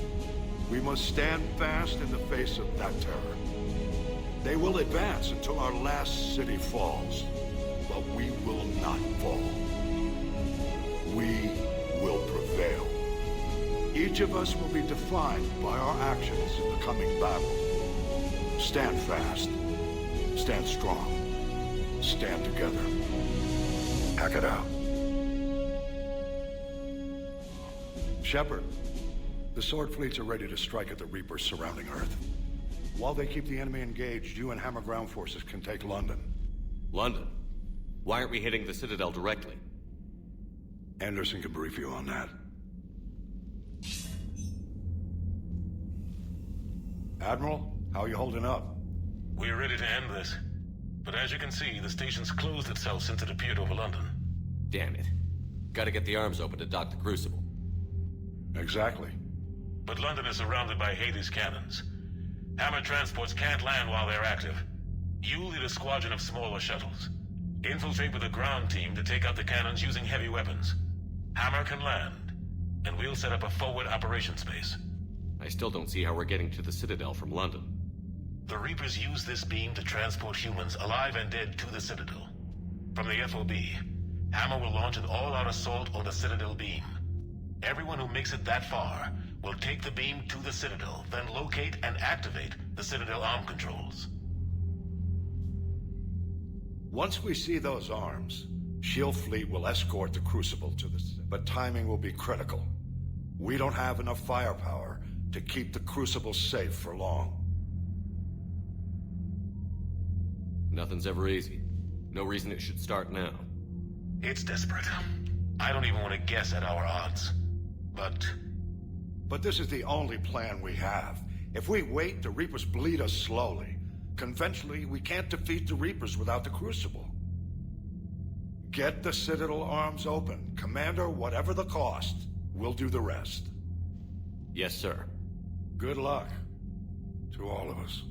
We must stand fast in the face of that terror. They will advance until our last city falls, but we will not fall. We will prevail. Each of us will be defined by our actions in the coming battle. Stand fast. Stand strong. Stand together. Hack it out. Shepard, the Sword fleets are ready to strike at the Reapers surrounding Earth. While they keep the enemy engaged, you and Hammer ground forces can take London. London? Why aren't we hitting the Citadel directly? Anderson can brief you on that. Admiral, how are you holding up? We're ready to end this. But as you can see, the station's closed itself since it appeared over London. Damn it. Gotta get the arms open to dock the Crucible. Exactly. But London is surrounded by Hades cannons. Hammer transports can't land while they're active. You lead a squadron of smaller shuttles. Infiltrate with a ground team to take out the cannons using heavy weapons. Hammer can land, and we'll set up a forward operations base. I still don't see how we're getting to the Citadel from London. The Reapers use this beam to transport humans, alive and dead, to the Citadel. From the FOB, Hammer will launch an all-out assault on the Citadel beam. Everyone who makes it that far will take the beam to the Citadel, then locate and activate the Citadel arm controls. Once we see those arms, SHIELD fleet will escort the Crucible to the... But timing will be critical. We don't have enough firepower to keep the Crucible safe for long. Nothing's ever easy. No reason it should start now. It's desperate. I don't even want to guess at our odds. But this is the only plan we have. If we wait, the Reapers bleed us slowly. Conventionally, we can't defeat the Reapers without the Crucible. Get the Citadel arms open. Commander, whatever the cost, we'll do the rest. Yes, sir. Good luck to all of us.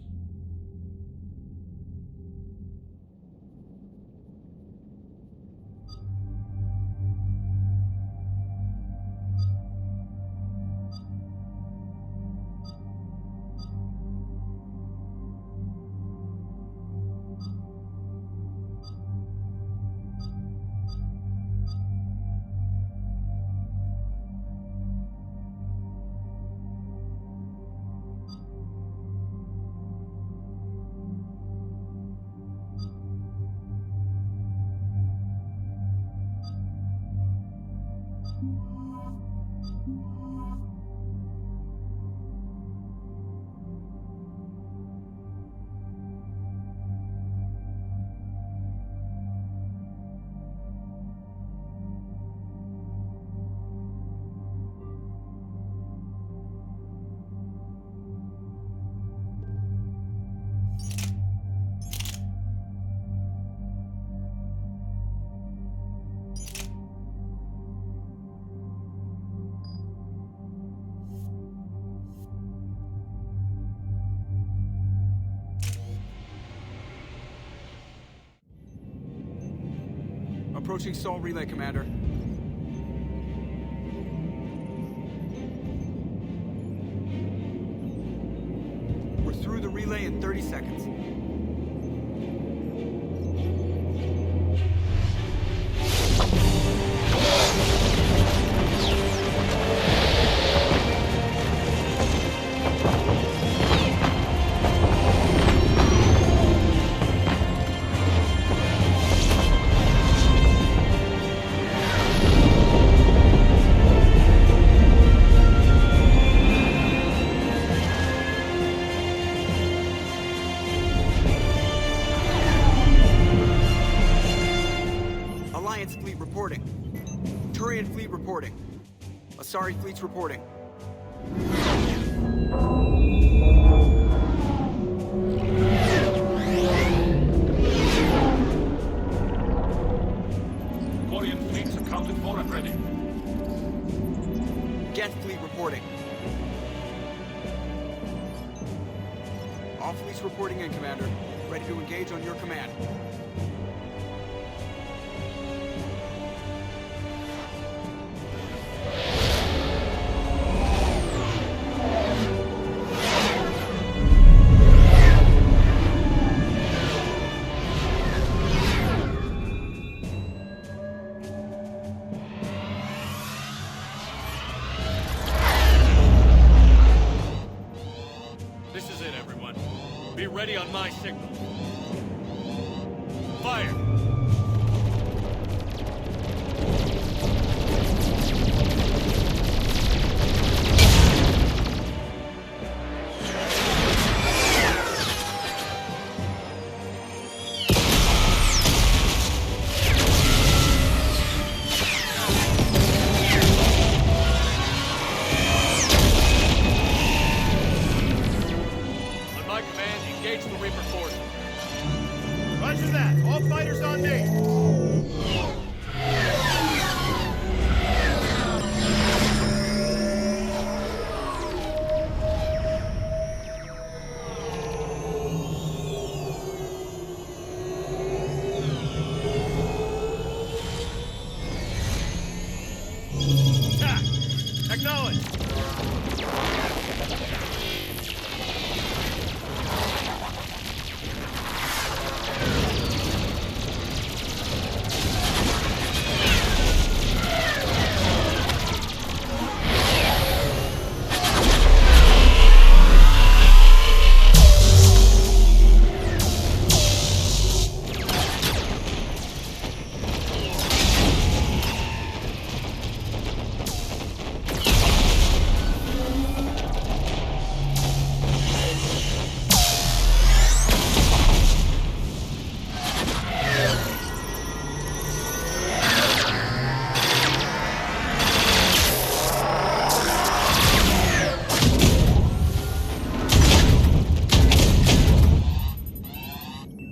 Approaching Salt Relay, Commander. We're through the relay in 30 seconds. Alliance fleet reporting. Turian fleet reporting. Asari fleet's reporting. Quarian fleets accounted for and ready. Geth fleet reporting. All fleets reporting in, Commander. Ready to engage on your command. This is it, everyone. Be ready on my signal. Fire! On my command, engage the Reaper force. Roger that. All fighters on me. Attack! Acknowledge!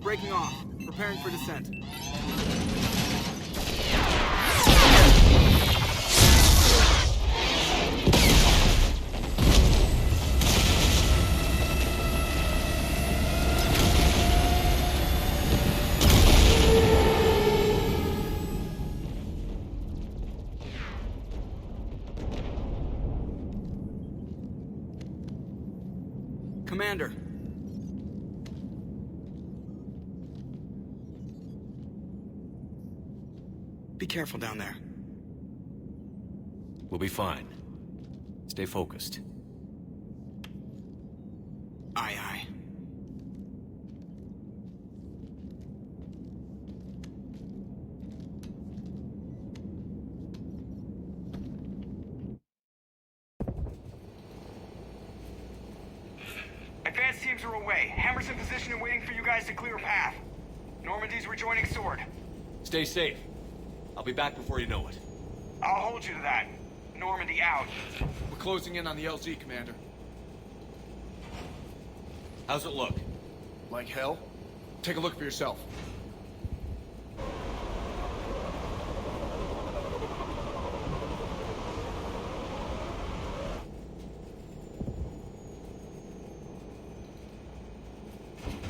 Breaking off. Preparing for descent. Commander. Be careful down there. We'll be fine. Stay focused. Aye, aye. Advanced teams are away. Hammer's in position and waiting for you guys to clear a path. Normandy's rejoining Sword. Stay safe. I'll be back before you know it. I'll hold you to that. Normandy out. We're closing in on the LZ, Commander. How's it look? Like hell? Take a look for yourself.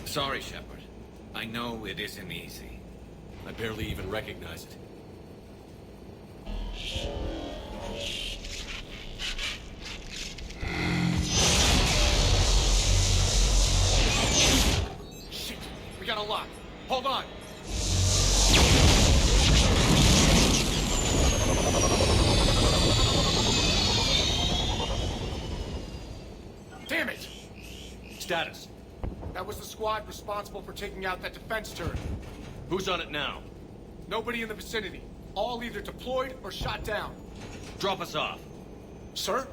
Sorry, Shepard. I know it isn't easy. I barely even recognize it. Shit! We got a lock. Hold on! Damn it! Status. That was the squad responsible for taking out that defense turret. Who's on it now? Nobody in the vicinity. All either deployed or shot down. Drop us off. Sir?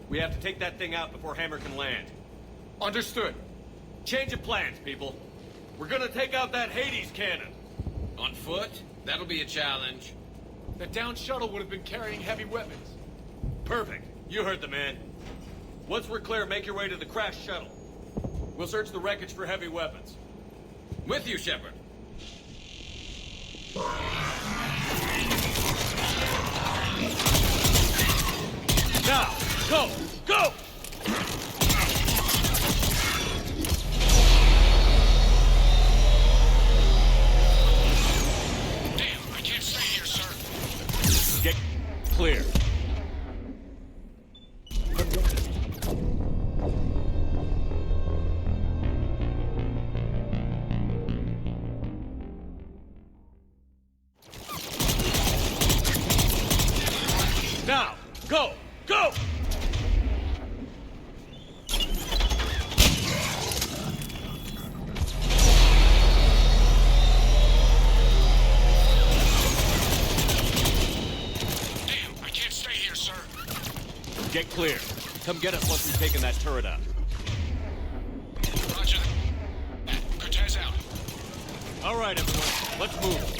We have to take that thing out before Hammer can land. Understood. Change of plans, people. We're gonna take out that Hades cannon. On foot? That'll be a challenge. The down shuttle would have been carrying heavy weapons. Perfect. You heard the man. Once we're clear, make your way to the crashed shuttle. We'll search the wreckage for heavy weapons. With you, Shepard. Now, go! Go! Damn, I can't stay here, sir. Get clear. Now, go! Go! Damn, I can't stay here, sir. Get clear. Come get us once we've taken that turret out. Roger that. Cortez out. All right, everyone. Let's move.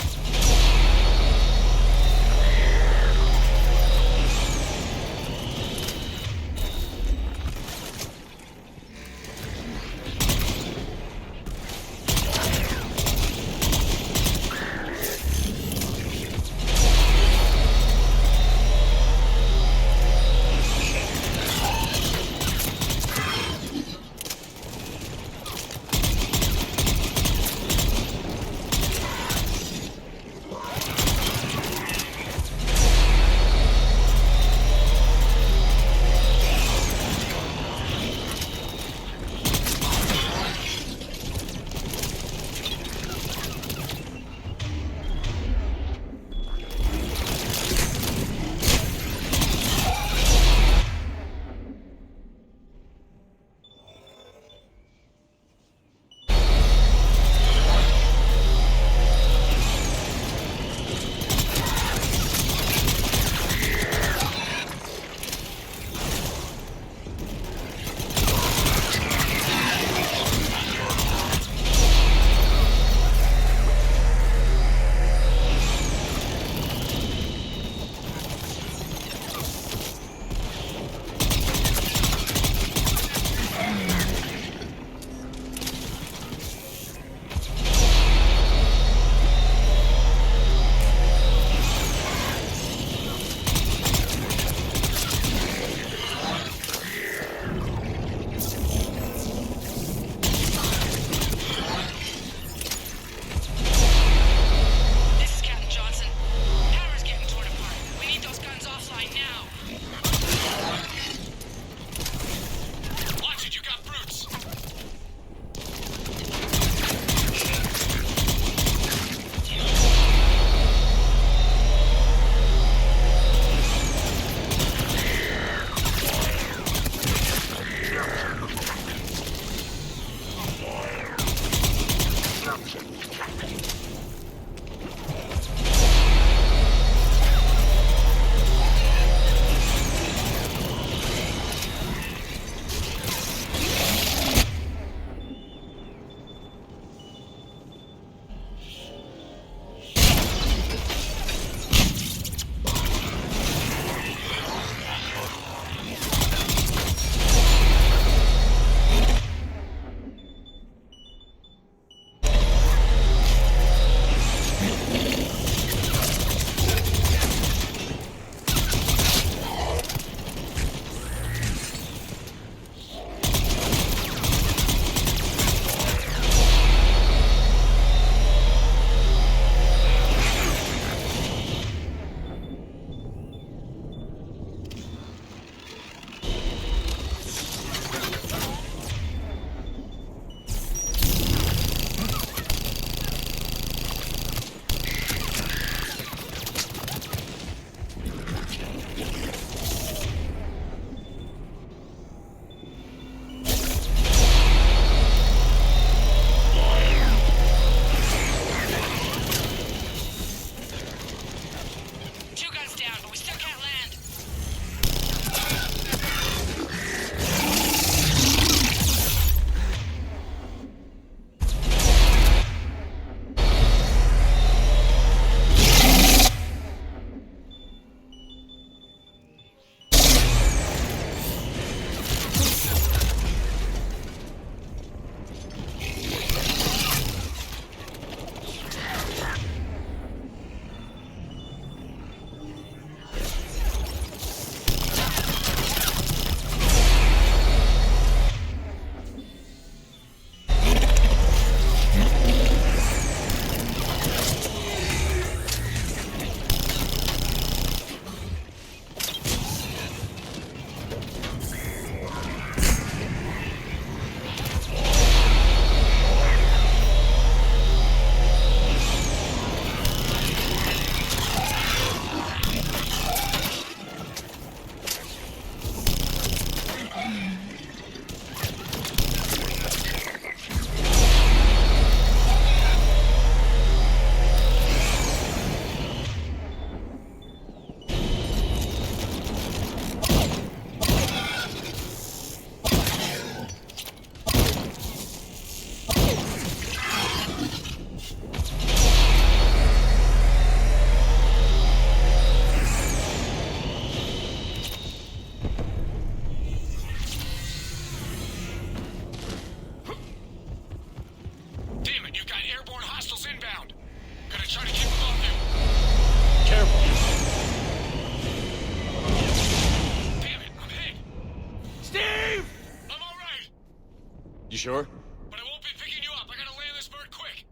You sure? But I won't be picking you up. I gotta land this bird quick.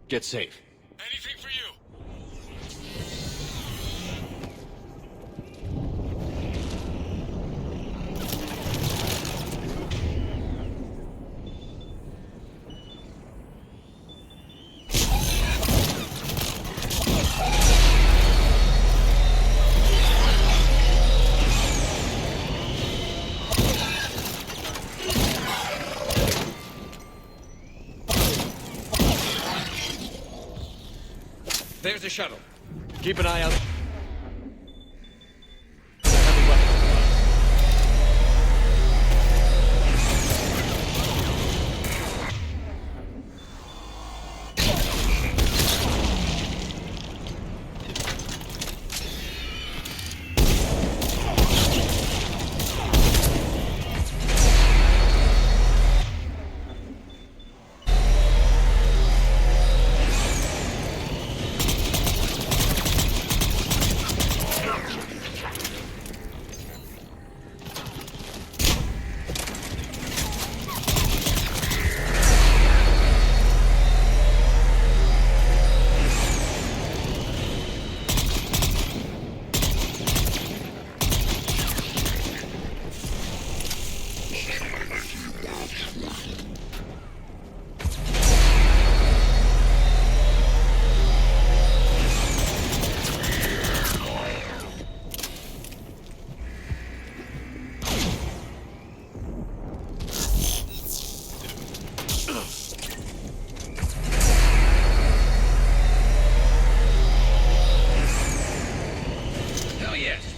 Get safe. Anything for you. There's a shuttle. Keep an eye out.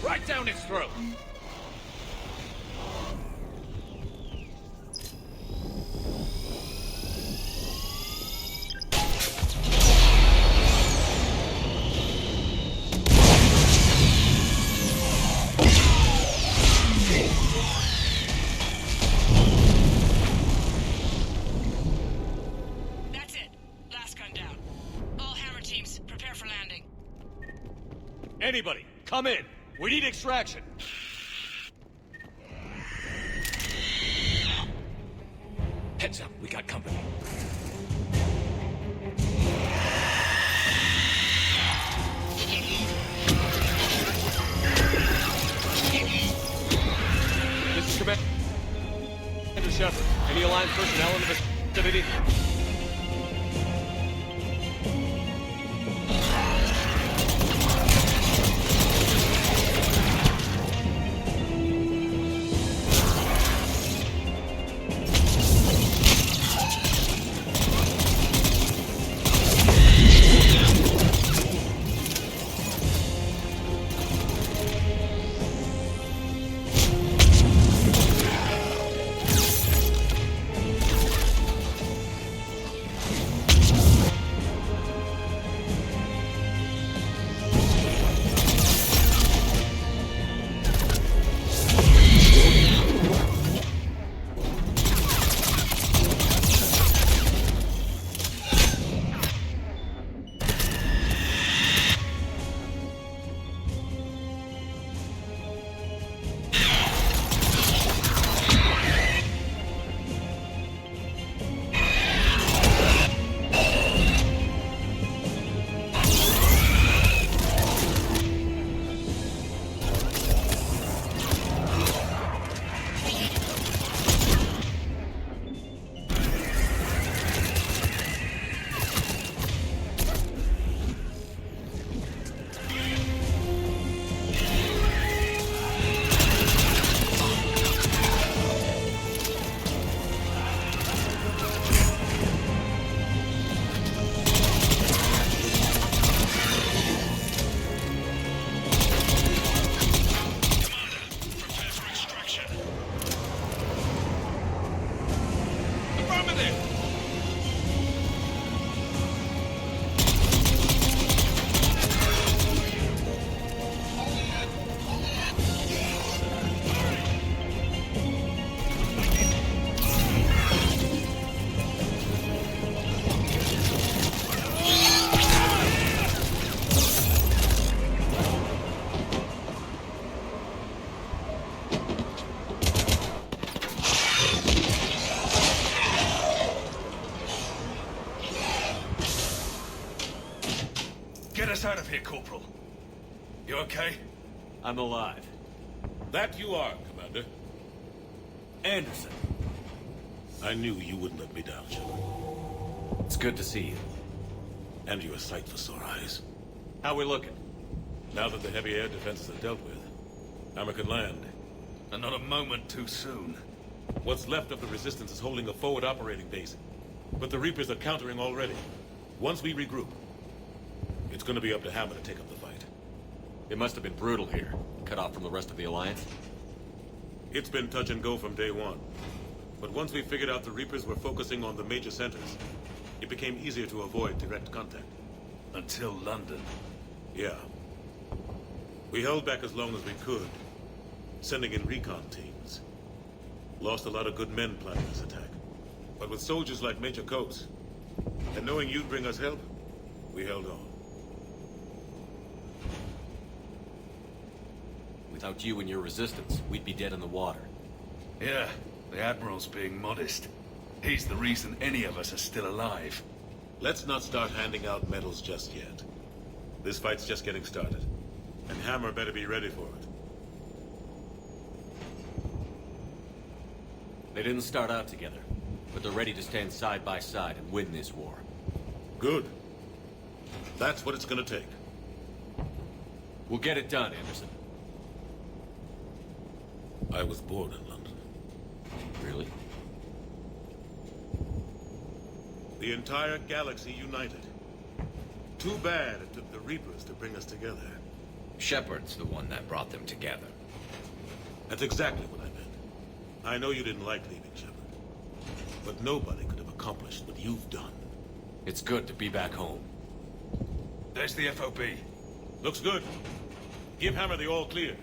Right down its throat. That's it. Last gun down. All Hammer teams, prepare for landing. Anybody, come in. We need extraction. Heads up, we got company. This is Commander Shepard. Any Alliance personnel in the vicinity? here, Corporal. You okay? I'm alive. That you are, Commander. Anderson. I knew you wouldn't let me down, Shepard. It's good to see you. And you're a sight for sore eyes. How we looking? Now that the heavy air defenses are dealt with, Hammer can land. And not a moment too soon. What's left of the Resistance is holding a forward operating base. But the Reapers are countering already. Once we regroup, it's gonna be up to Hammer to take up the fight. It must have been brutal here, cut off from the rest of the Alliance. It's been touch and go from day one. But once we figured out the Reapers were focusing on the major centers, it became easier to avoid direct contact. Until London. Yeah. We held back as long as we could, sending in recon teams. Lost a lot of good men planning this attack. But with soldiers like Major Coates, and knowing you'd bring us help, we held on. Without you and your resistance, we'd be dead in the water. Yeah, the Admiral's being modest. He's the reason any of us are still alive. Let's not start handing out medals just yet. This fight's just getting started, and Hammer better be ready for it. They didn't start out together, but they're ready to stand side by side and win this war. Good. That's what it's gonna take. We'll get it done, Anderson. I was born in London. Really? The entire galaxy united. Too bad it took the Reapers to bring us together. Shepard's the one that brought them together. That's exactly what I meant. I know you didn't like leaving, Shepard. But nobody could have accomplished what you've done. It's good to be back home. There's the FOB. Looks good. Give Hammer the all clear.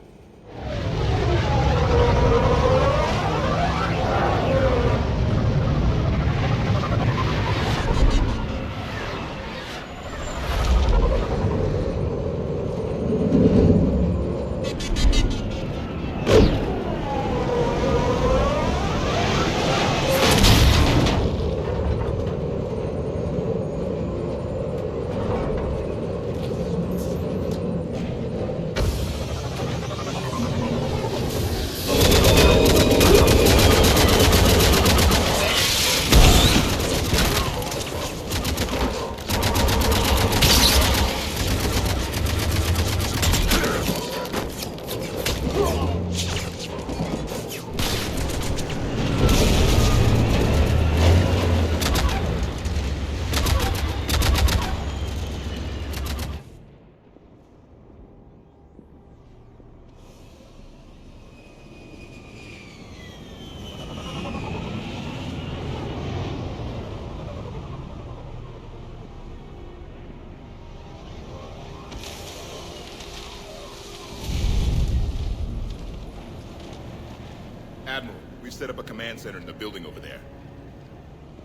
Admiral, we've set up a command center in the building over there.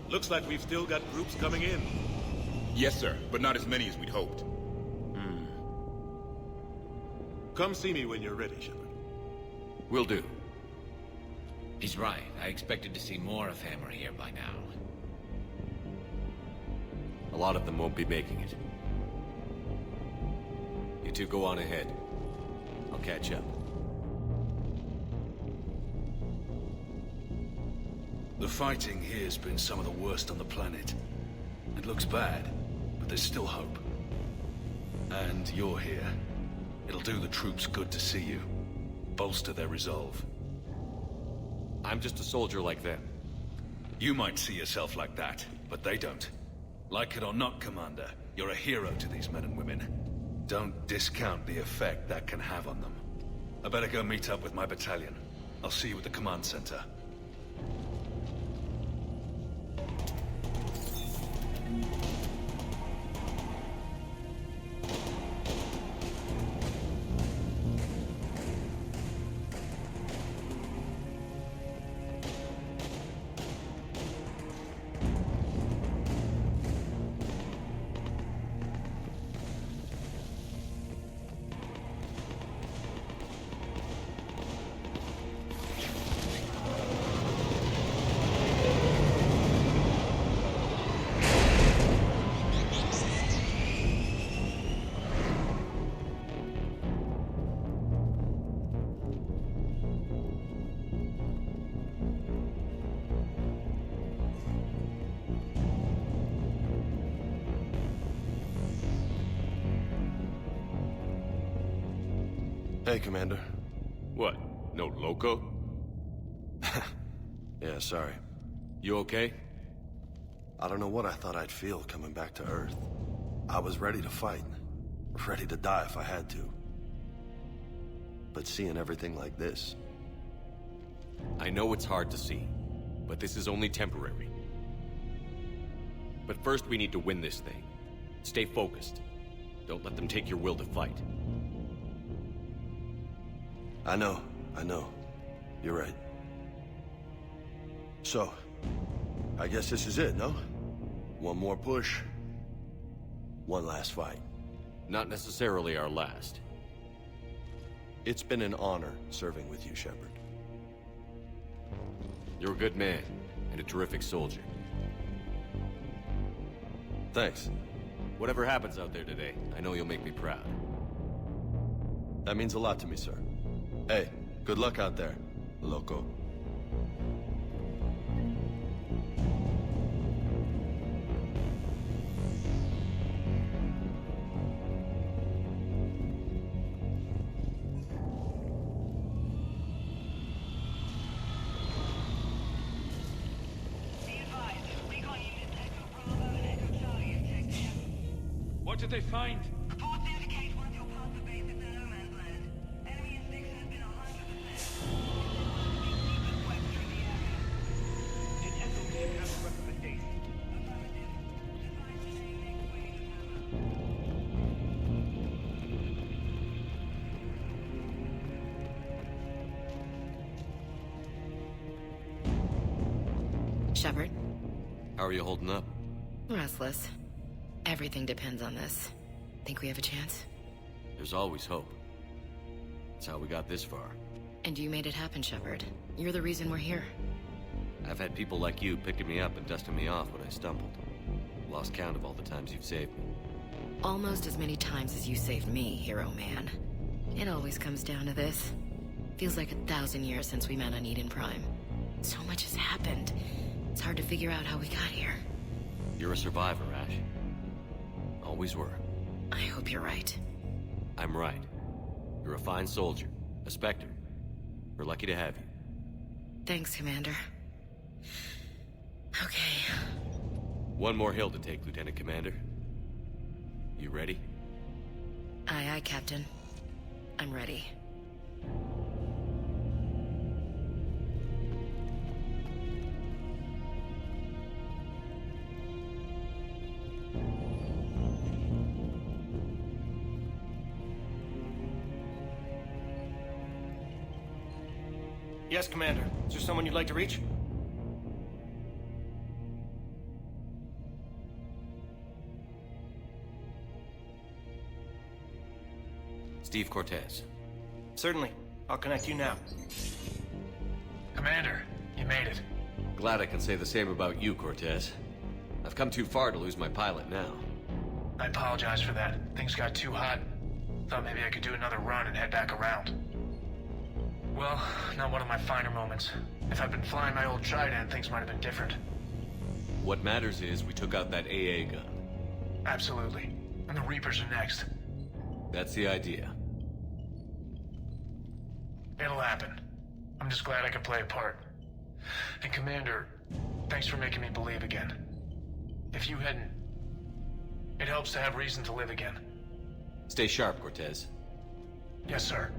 Looks like we've still got groups coming in. Yes, sir, but not as many as we'd hoped. Come see me when you're ready, Shepard. Will do. He's right. I expected to see more of Hammer here by now. A lot of them won't be making it. You two go on ahead. I'll catch up. The fighting here's been some of the worst on the planet. It looks bad, but there's still hope. And you're here. It'll do the troops good to see you. Bolster their resolve. I'm just a soldier like them. You might see yourself like that, but they don't. Like it or not, Commander, you're a hero to these men and women. Don't discount the effect that can have on them. I better go meet up with my battalion. I'll see you at the command center. Hey, Commander. What? No loco? Yeah, sorry. You okay? I don't know what I thought I'd feel coming back to Earth. I was ready to fight. Ready to die if I had to. But seeing everything like this... I know it's hard to see, but this is only temporary. But first we need to win this thing. Stay focused. Don't let them take your will to fight. I know. You're right. So, I guess this is it, no? One more push. One last fight. Not necessarily our last. It's been an honor serving with you, Shepard. You're a good man, and a terrific soldier. Thanks. Whatever happens out there today, I know you'll make me proud. That means a lot to me, sir. Hey, good luck out there, loco. What did they find? Reports indicate one of your partner bases in no man's land. Enemy instinction has been 100%. Did SOD have a recommendation? Shepard? How are you holding up? Restless. Everything depends on this. Think we have a chance? There's always hope. That's how we got this far. And you made it happen, Shepard. You're the reason we're here. I've had people like you picking me up and dusting me off when I stumbled. Lost count of all the times you've saved me. Almost as many times as you saved me, hero man. It always comes down to this. Feels like 1,000 years since we met on Eden Prime. So much has happened. It's hard to figure out how we got here. You're a survivor, Ash. Always were. I hope you're right. I'm right. You're a fine soldier. A Spectre. We're lucky to have you. Thanks, Commander. Okay. One more hill to take, Lieutenant Commander. You ready? Aye, aye, Captain. I'm ready. Yes, Commander. Is there someone you'd like to reach? Steve Cortez. Certainly. I'll connect you now. Commander, you made it. Glad I can say the same about you, Cortez. I've come too far to lose my pilot now. I apologize for that. Things got too hot. Thought maybe I could do another run and head back around. Well, not one of my finer moments. If I'd been flying my old Trident, things might have been different. What matters is we took out that AA gun. Absolutely. And the Reapers are next. That's the idea. It'll happen. I'm just glad I could play a part. And Commander, thanks for making me believe again. If you hadn't... It helps to have reason to live again. Stay sharp, Cortez. Yes, sir.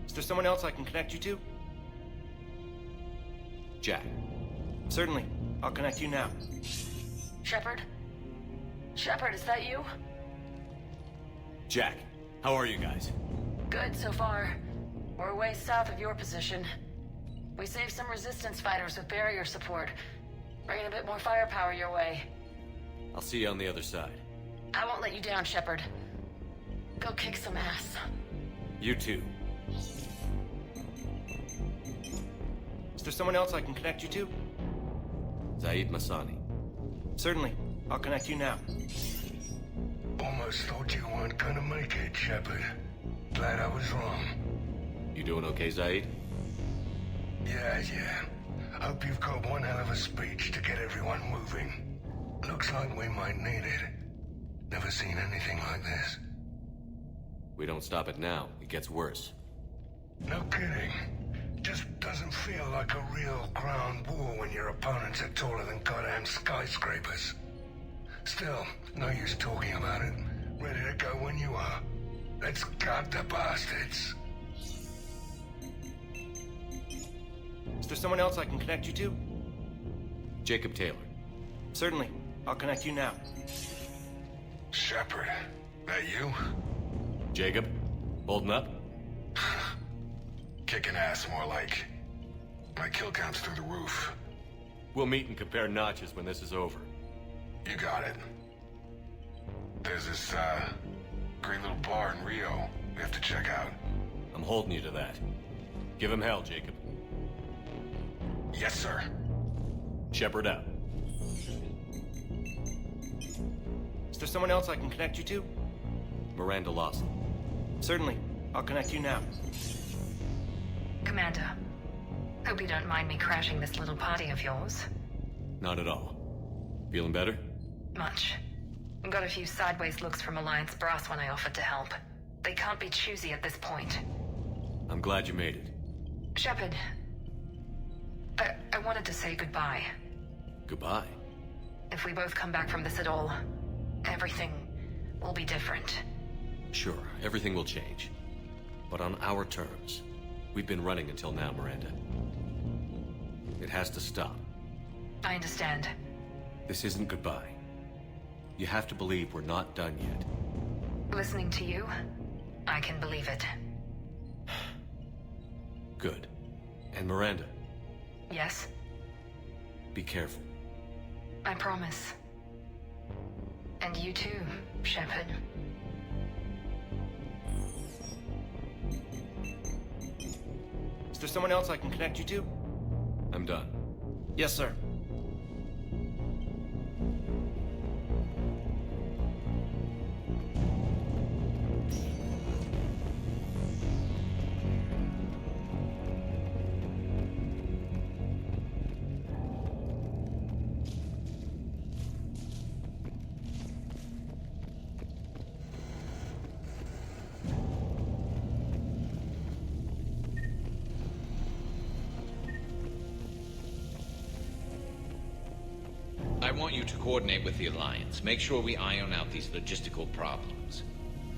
Is there someone else I can connect you to? Jack. Certainly. I'll connect you now. Shepard? Shepard, is that you? Jack, how are you guys? Good so far. We're way south of your position. We saved some resistance fighters with barrier support. Bringing a bit more firepower your way. I'll see you on the other side. I won't let you down, Shepard. Go kick some ass. You too. Is there someone else I can connect you to? Zaid Masani. Certainly. I'll connect you now. Almost thought you weren't gonna make it, Shepard. Glad I was wrong. You doing okay, Zaid? Yeah. Hope you've got one hell of a speech to get everyone moving. Looks like we might need it. Never seen anything like this. We don't stop it now, it gets worse. No kidding. Just doesn't feel like a real ground war when your opponents are taller than goddamn skyscrapers. Still, no use talking about it. Ready to go when you are. Let's gut the bastards. Is there someone else I can connect you to? Jacob Taylor. Certainly. I'll connect you now. Shepard, that you? Jacob? Holding up? Kicking ass, more like. My kill count's through the roof. We'll meet and compare notches when this is over. You got it. There's this, great little bar in Rio we have to check out. I'm holding you to that. Give him hell, Jacob. Yes, sir. Shepard out. Is there someone else I can connect you to? Miranda Lawson. Certainly. I'll connect you now. Commander, hope you don't mind me crashing this little party of yours. Not at all. Feeling better? Much. Got a few sideways looks from Alliance brass when I offered to help. They can't be choosy at this point. I'm glad you made it. Shepard, I wanted to say goodbye. Goodbye? If we both come back from this at all, everything will be different. Sure, everything will change. But on our terms. We've been running until now, Miranda. It has to stop. I understand. This isn't goodbye. You have to believe we're not done yet. Listening to you, I can believe it. Good. And Miranda. Yes? Be careful. I promise. And you too, Shepard. Is there someone else I can connect you to? I'm done. Yes, sir. I want you to coordinate with the Alliance. Make sure we iron out these logistical problems.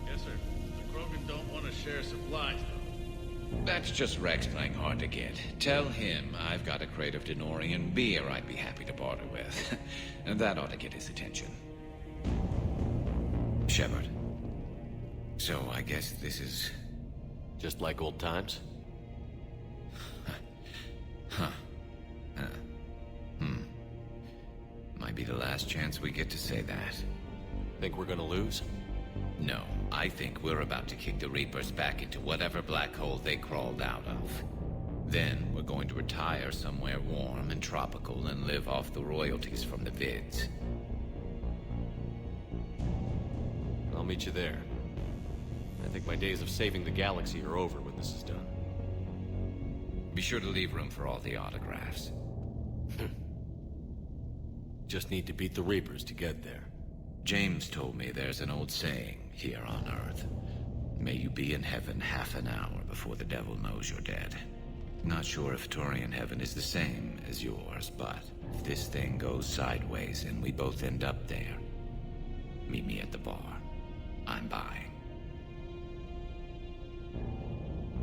Yes, sir. The Krogan don't want to share supplies, though. That's just Rex playing hard to get. Tell him I've got a crate of Denorian beer I'd be happy to barter with. And that ought to get his attention. Shepard. So I guess this is... just like old times? Huh. Might be the last chance we get to say that. Think we're gonna lose? No, I think we're about to kick the Reapers back into whatever black hole they crawled out of. Then we're going to retire somewhere warm and tropical and live off the royalties from the vids. I'll meet you there. I think my days of saving the galaxy are over when this is done. Be sure to leave room for all the autographs. Just need to beat the Reapers to get there. James told me there's an old saying here on Earth. May you be in heaven half an hour before the devil knows you're dead. Not sure if Turian heaven is the same as yours, but if this thing goes sideways and we both end up there, meet me at the bar. I'm buying.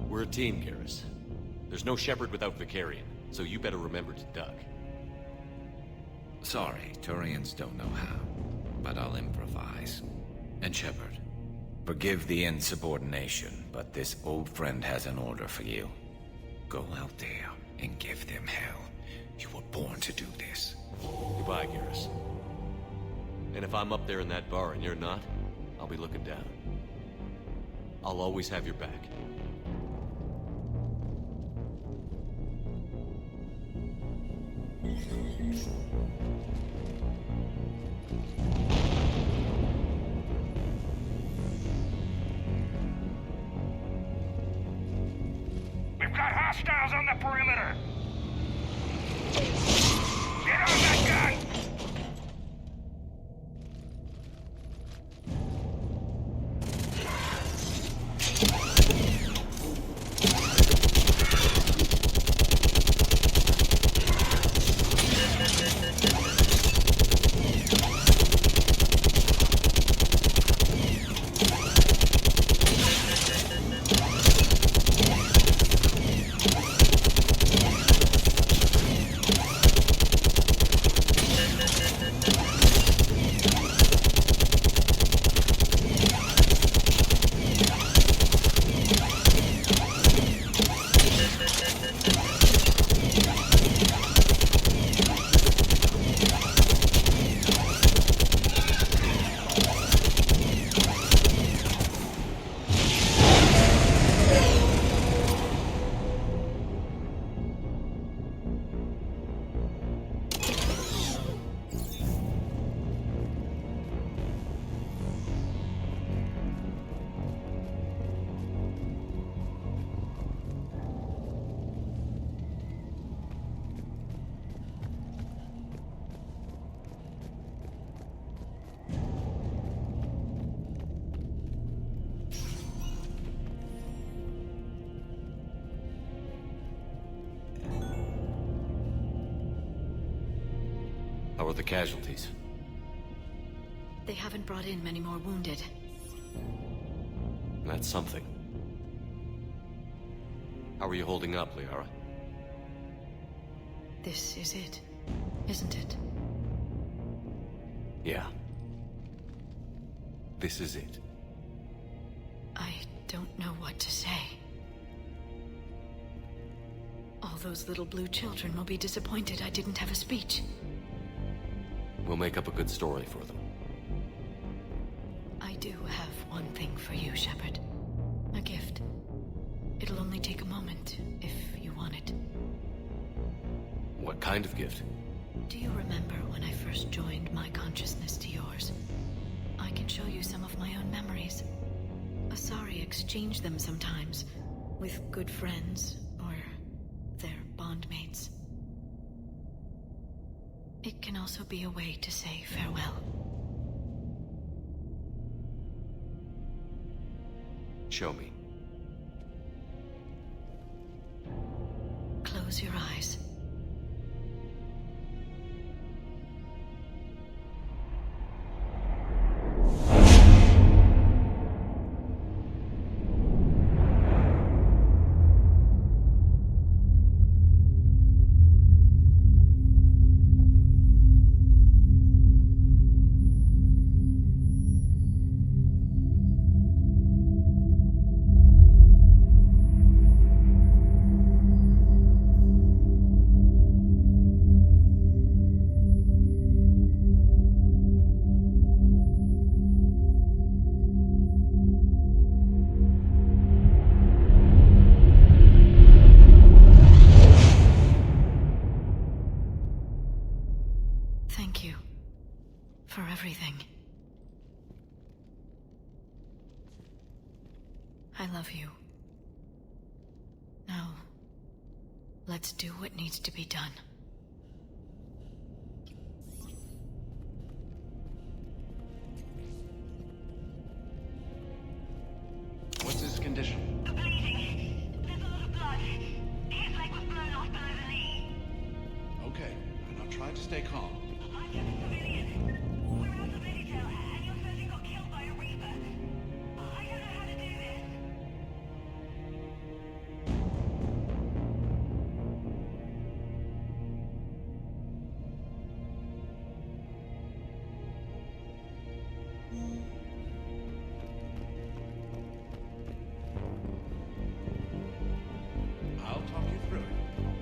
We're a team, Garrus. There's no Shepard without Vicarian, so you better remember to duck. Sorry, Turians don't know how, but I'll improvise. And Shepard, forgive the insubordination, but this old friend has an order for you. Go out there and give them hell. You were born to do this. Goodbye, Garrus. And if I'm up there in that bar and you're not, I'll be looking down. I'll always have your back. We've got hostiles on the perimeter! Get on that gun! Or the casualties. They haven't brought in many more wounded. That's something. How are you holding up, Liara? This is it, isn't it? Yeah. This is it. I don't know what to say. All those little blue children will be disappointed I didn't have a speech. We'll make up a good story for them. I do have one thing for you, Shepard. A gift. It'll only take a moment, if you want it. What kind of gift? Do you remember when I first joined my consciousness to yours? I can show you some of my own memories. Asari exchange them sometimes, with good friends, or their bondmates. It can also be a way to say farewell. Show me. Close your eyes. Thank you for everything. I love you. Now, let's do what needs to be done. What's his condition? Bleeding. There's a lot of blood. His leg was blown off below the knee. Okay, and I'll try to stay calm. I'm just a civilian. We're out of Intel, and your surgeon got killed by a Reaper. I don't know how to do this. I'll talk you through it.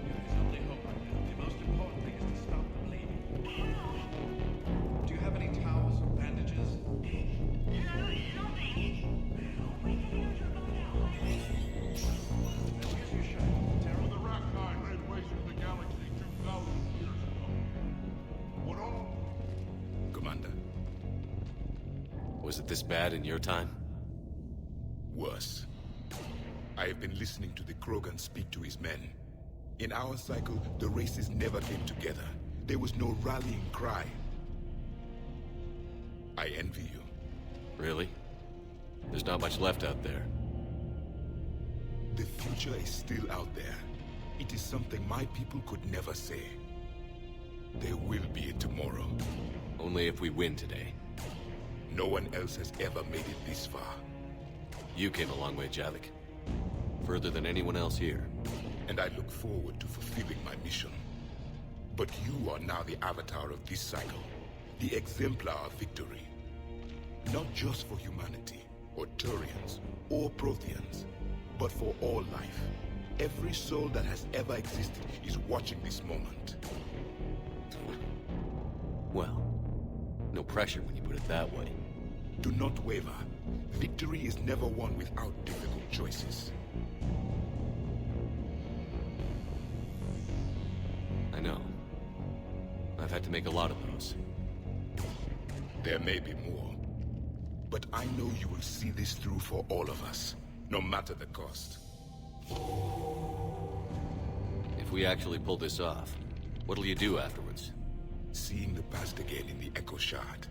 There is only hope right now. The most important thing is to stop the bleeding. Do you have any towels or bandages? Commander. Was it this bad in your time? Worse. I have been listening to the Krogan speak to his men. In our cycle, the races never came together. There was no rallying cry. I envy you. Really? There's not much left out there. The future is still out there. It is something my people could never say. There will be a tomorrow. Only if we win today. No one else has ever made it this far. You came a long way, Javik. Further than anyone else here. And I look forward to fulfilling my mission. But you are now the avatar of this cycle. The exemplar of victory. Not just for humanity, or Turians, or Protheans, but for all life. Every soul that has ever existed is watching this moment. Well, no pressure when you put it that way. Do not waver. Victory is never won without difficult choices. I know. I've had to make a lot of those. There may be more. But I know you will see this through for all of us, no matter the cost. If we actually pull this off, what'll you do afterwards? Seeing the past again in the Echo Shard.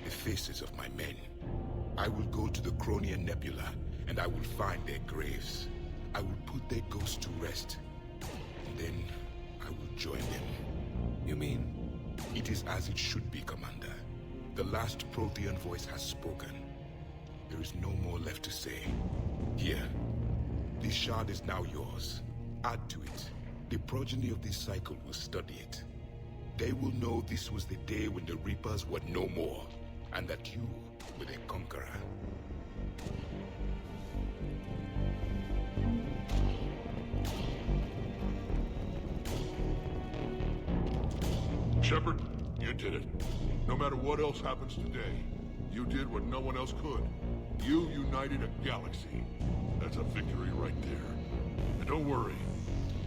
The faces of my men. I will go to the Cronian Nebula, and I will find their graves. I will put their ghosts to rest. And then, I will join them. You mean? It is as it should be, Commander. The last Prothean voice has spoken. There is no more left to say. Here. This shard is now yours. Add to it. The progeny of this cycle will study it. They will know this was the day when the Reapers were no more, and that you were the conqueror. Shepard, you did it. No matter what else happens today, you did what no one else could. You united a galaxy. That's a victory right there. And don't worry,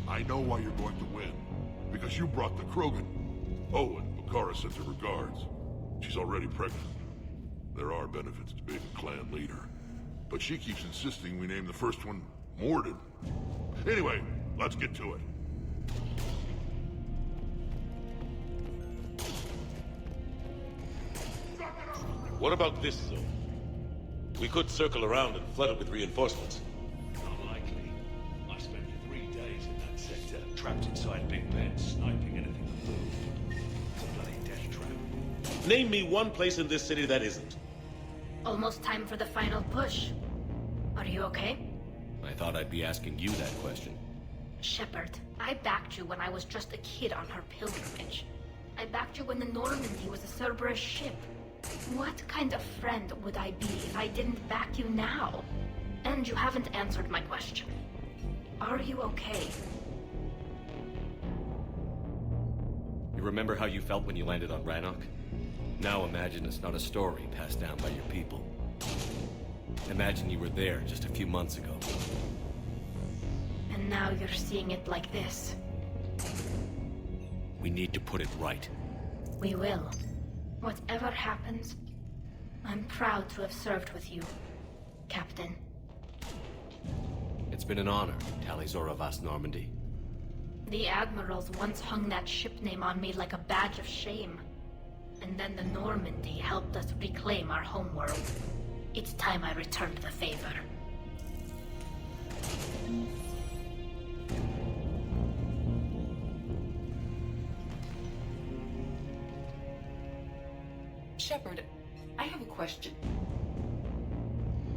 I know why you're going to win. Because you brought the Krogan. Oh, and Bakara sends her regards. She's already pregnant. There are benefits to being a clan leader. But she keeps insisting we name the first one Mordin. Anyway, let's get to it. What about this zone? We could circle around and flood it with reinforcements. Unlikely. I spent 3 days in that sector, trapped inside Big Ben, sniping anything that moved. It's a bloody death trap. Name me one place in this city that isn't. Almost time for the final push. Are you okay? I thought I'd be asking you that question. Shepard, I backed you when I was just a kid on her pilgrimage. I backed you when the Normandy was a Cerberus ship. What kind of friend would I be if I didn't back you now? And you haven't answered my question. Are you okay? You remember how you felt when you landed on Rannoch? Now imagine it's not a story passed down by your people. Imagine you were there just a few months ago. And now you're seeing it like this. We need to put it right. We will. Whatever happens, I'm proud to have served with you, Captain. It's been an honor, Tali'Zorah Vast Normandy. The Admirals once hung that ship name on me like a badge of shame. And then the Normandy helped us reclaim our homeworld. It's time I returned the favor. Shepard, I have a question.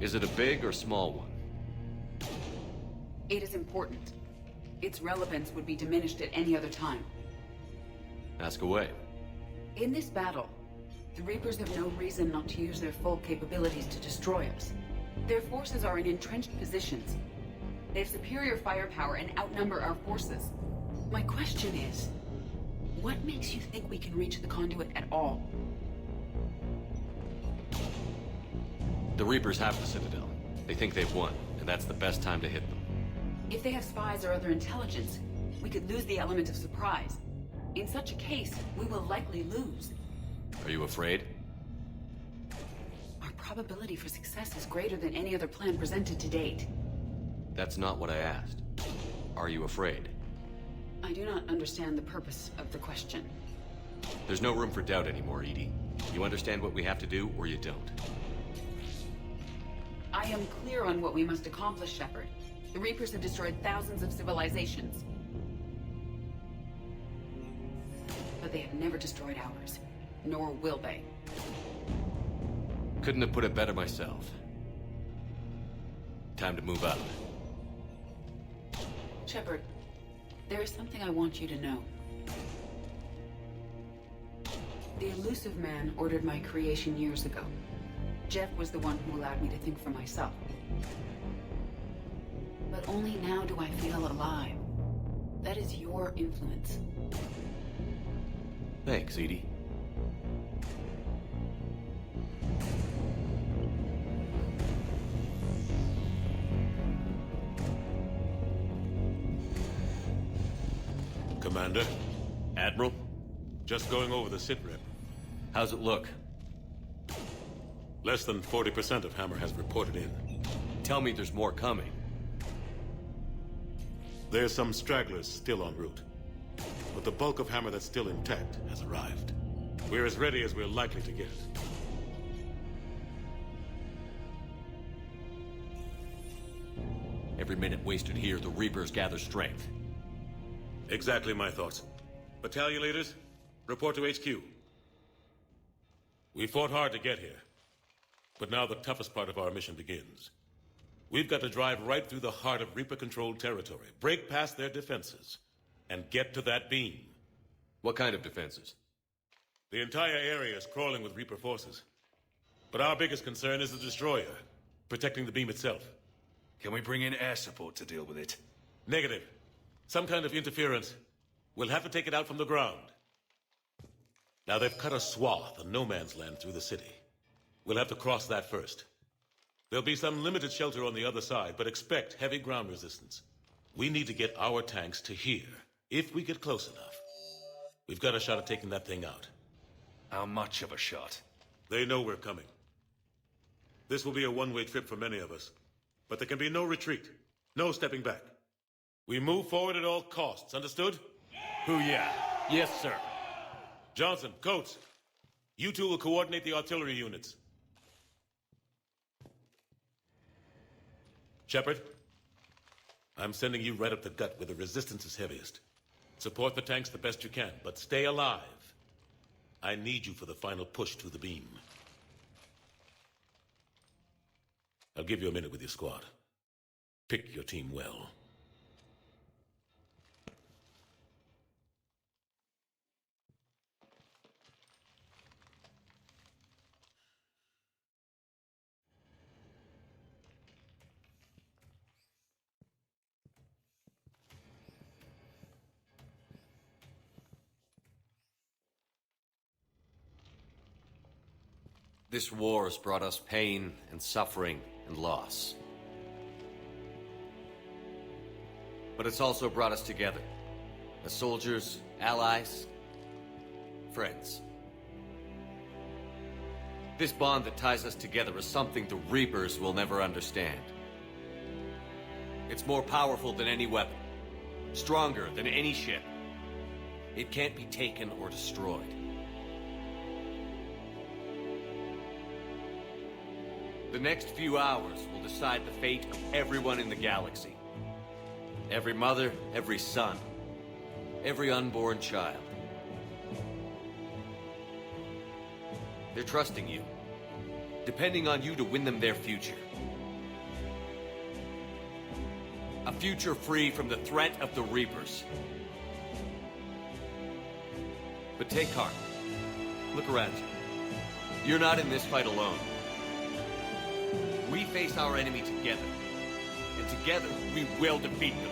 Is it a big or small one? It is important. Its relevance would be diminished at any other time. Ask away. In this battle, the Reapers have no reason not to use their full capabilities to destroy us. Their forces are in entrenched positions. They have superior firepower and outnumber our forces. My question is, what makes you think we can reach the conduit at all? The Reapers have the Citadel. They think they've won, and that's the best time to hit them. If they have spies or other intelligence, we could lose the element of surprise. In such a case, we will likely lose. Are you afraid? Our probability for success is greater than any other plan presented to date. That's not what I asked. Are you afraid? I do not understand the purpose of the question. There's no room for doubt anymore, EDI. You understand what we have to do, or you don't. I am clear on what we must accomplish, Shepard. The Reapers have destroyed thousands of civilizations. But they have never destroyed ours. Nor will they. Couldn't have put it better myself. Time to move out. Shepard, there is something I want you to know. The Illusive Man ordered my creation years ago. Jeff was the one who allowed me to think for myself. But only now do I feel alive. That is your influence. Thanks, EDI. Commander? Admiral? Just going over the sitrep. How's it look? Less than 40% of Hammer has reported in. Tell me there's more coming. There's some stragglers still en route. But the bulk of Hammer that's still intact has arrived. We're as ready as we're likely to get. Every minute wasted here, the Reapers gather strength. Exactly my thoughts. Battalion leaders, Report to HQ. We fought hard to get here, but now the toughest part of our mission begins. We've got to drive right through the heart of Reaper-controlled territory, break past their defenses, and get to that beam. What kind of defenses? The entire area is crawling with Reaper forces. But our biggest concern is the destroyer, protecting the beam itself. Can we bring in air support to deal with it? Negative. Some kind of interference. We'll have to take it out from the ground. Now they've cut a swath of no man's land through the city. We'll have to cross that first. There'll be some limited shelter on the other side, but expect heavy ground resistance. We need to get our tanks to here, if we get close enough. We've got a shot at taking that thing out. How much of a shot? They know we're coming. This will be a one-way trip for many of us. But there can be no retreat. No stepping back. We move forward at all costs, understood? Booyah. Yes, sir. Johnson, Coates, you two will coordinate the artillery units. Shepard, I'm sending you right up the gut where the resistance is heaviest. Support the tanks the best you can, but stay alive. I need you for the final push to the beam. I'll give you a minute with your squad. Pick your team well. This war has brought us pain and suffering and loss. But it's also brought us together. As soldiers, allies, friends. This bond that ties us together is something the Reapers will never understand. It's more powerful than any weapon. Stronger than any ship. It can't be taken or destroyed. The next few hours will decide the fate of everyone in the galaxy. Every mother, every son, every unborn child. They're trusting you, depending on you to win them their future. A future free from the threat of the Reapers. But take heart. Look around you. You're not in this fight alone. We face our enemy together, and together we will defeat them.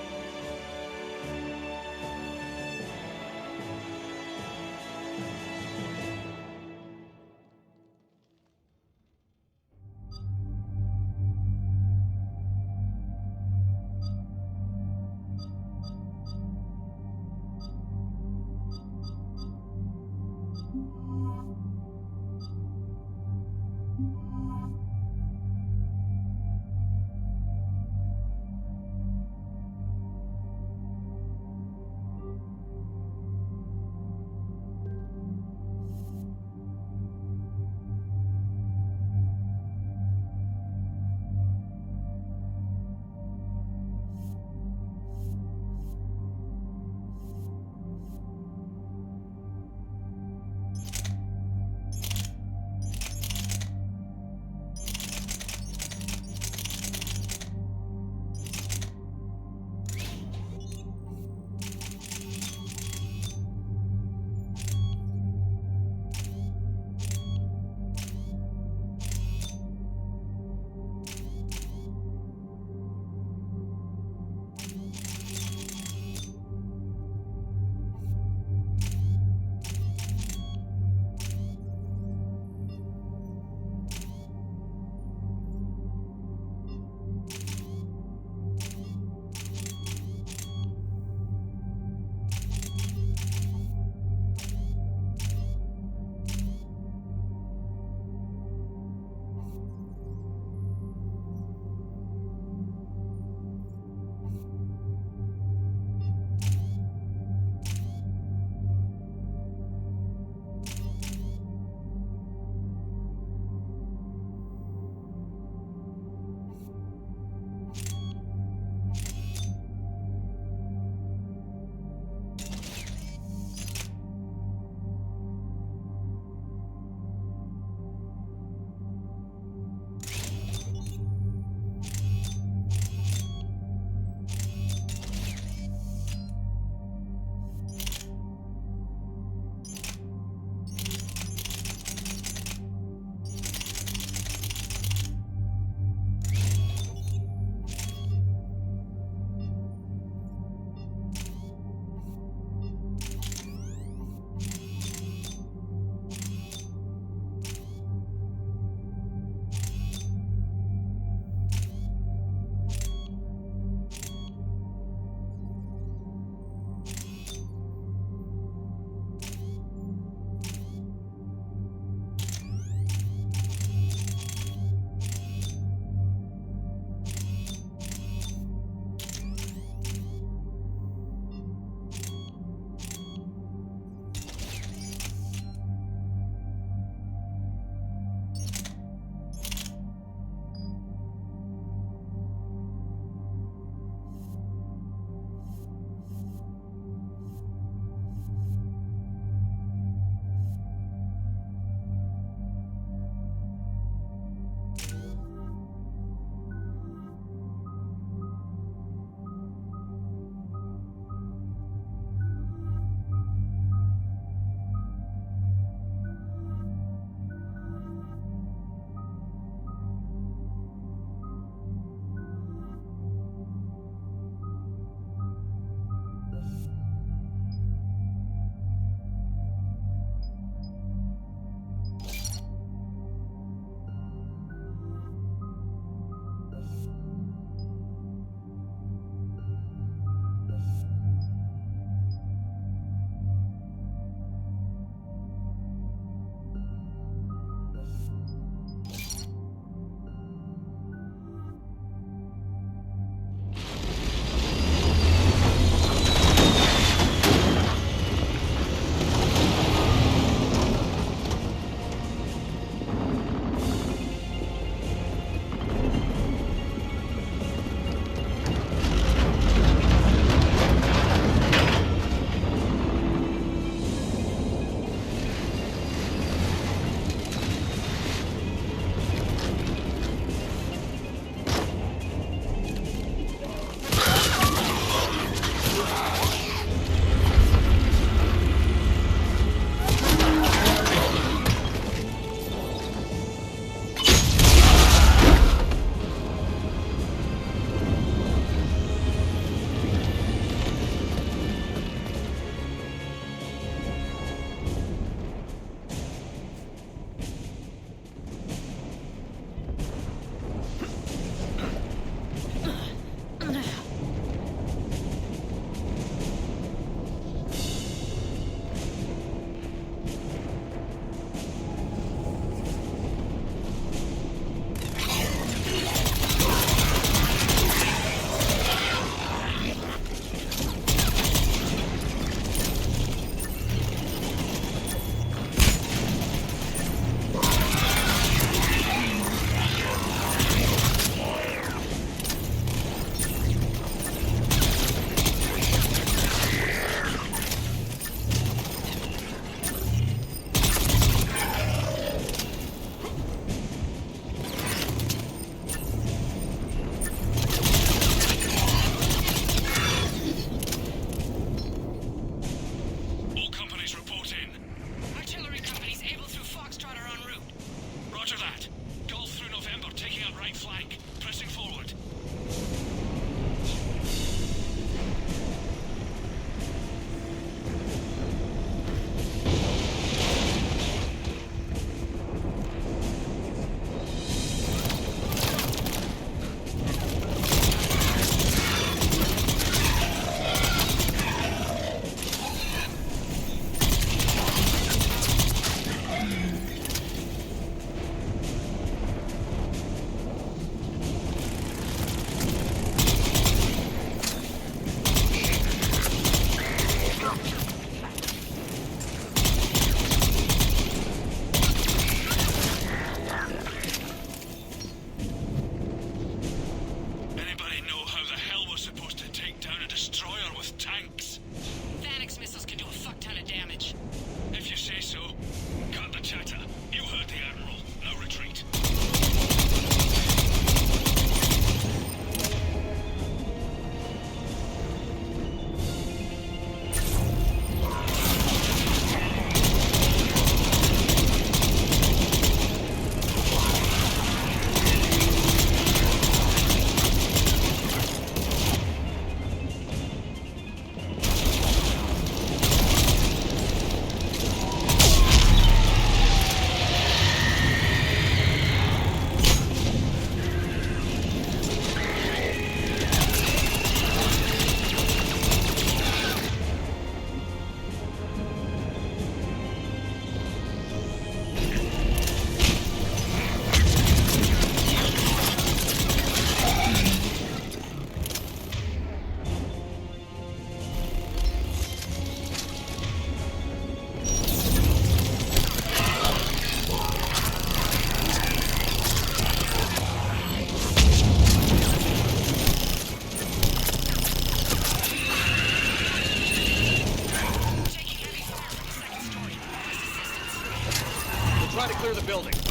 clear the building.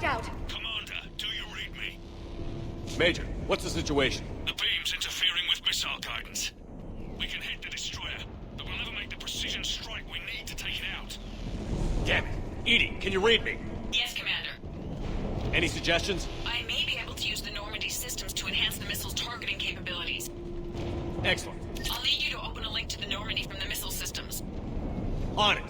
out. Commander, do you read me? Major, what's the situation? The beam's interfering with missile guidance. We can hit the destroyer, but we'll never make the precision strike we need to take it out. Damn it. EDI, can you read me? Yes, Commander. Any suggestions? I may be able to use the Normandy systems to enhance the missile's targeting capabilities. Excellent. I'll need you to open a link to the Normandy from the missile systems. On it.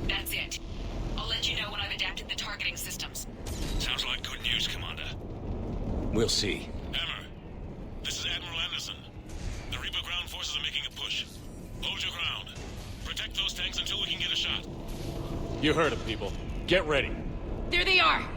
That's it. I'll let you know when I've adapted the targeting systems. Sounds like good news, Commander. We'll see. Hammer, this is Admiral Anderson. The Reaper ground forces are making a push. Hold your ground. Protect those tanks until we can get a shot. You heard him, people. Get ready. There they are!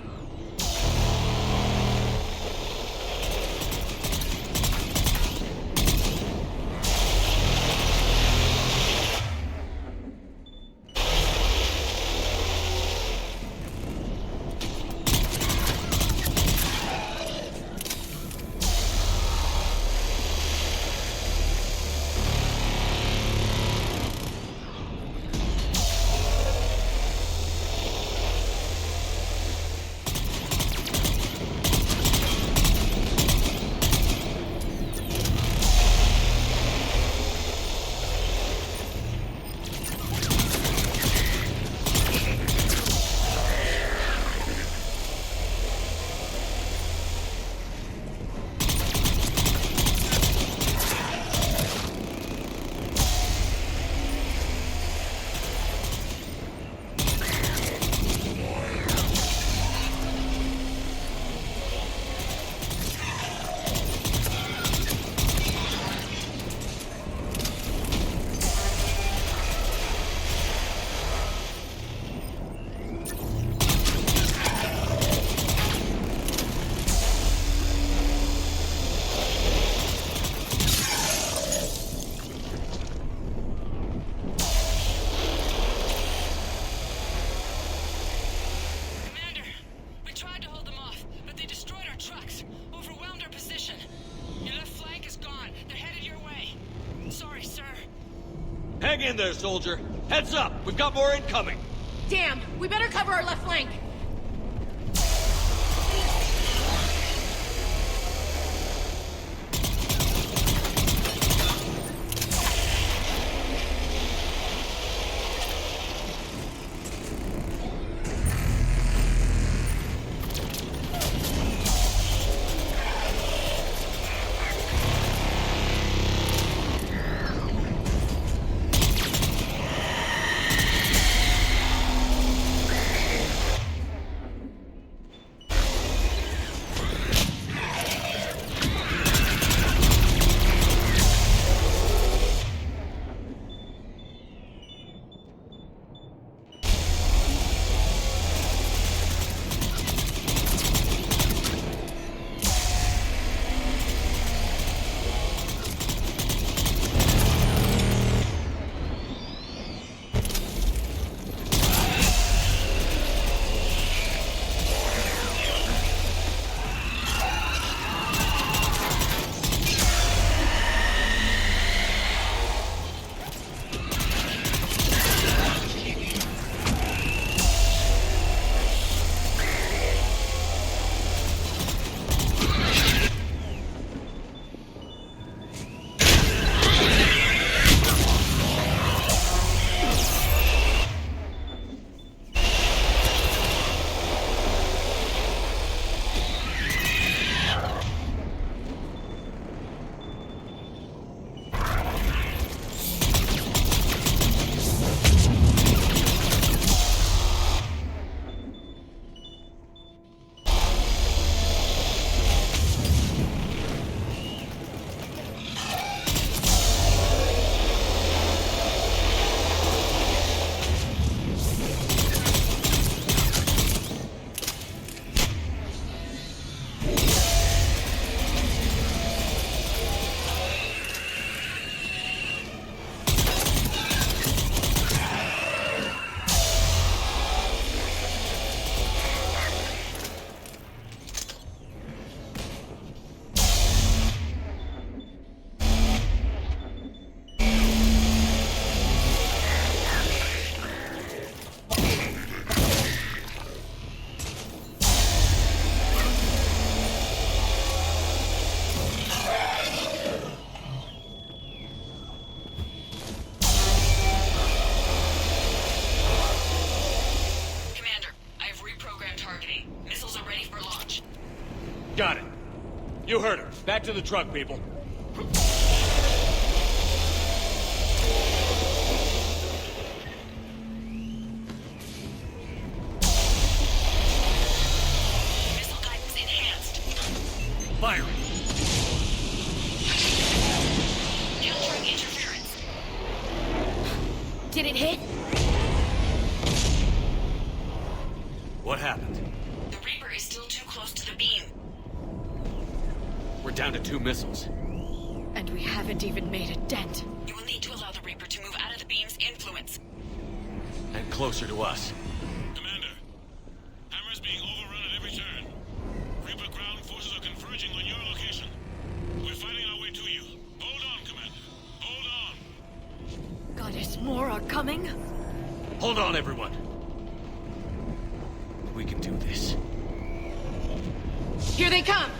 Hang in there, soldier. Heads up, we've got more incoming. Damn, we better cover our left flank. Got it. You heard her. Back to the truck, people. Missile guidance enhanced. Firing. Countering interference. Did it hit? What happened? The Reaper is still too close to the beam. We're down to 2 missiles. And we haven't even made a dent. You will need to allow the Reaper to move out of the beam's influence. And closer to us. Commander, Hammer's being overrun at every turn. Reaper ground forces are converging on your location. We're fighting our way to you. Hold on, Commander. Hold on. Goddess, more are coming? Hold on, everyone. We can do this. Here they come!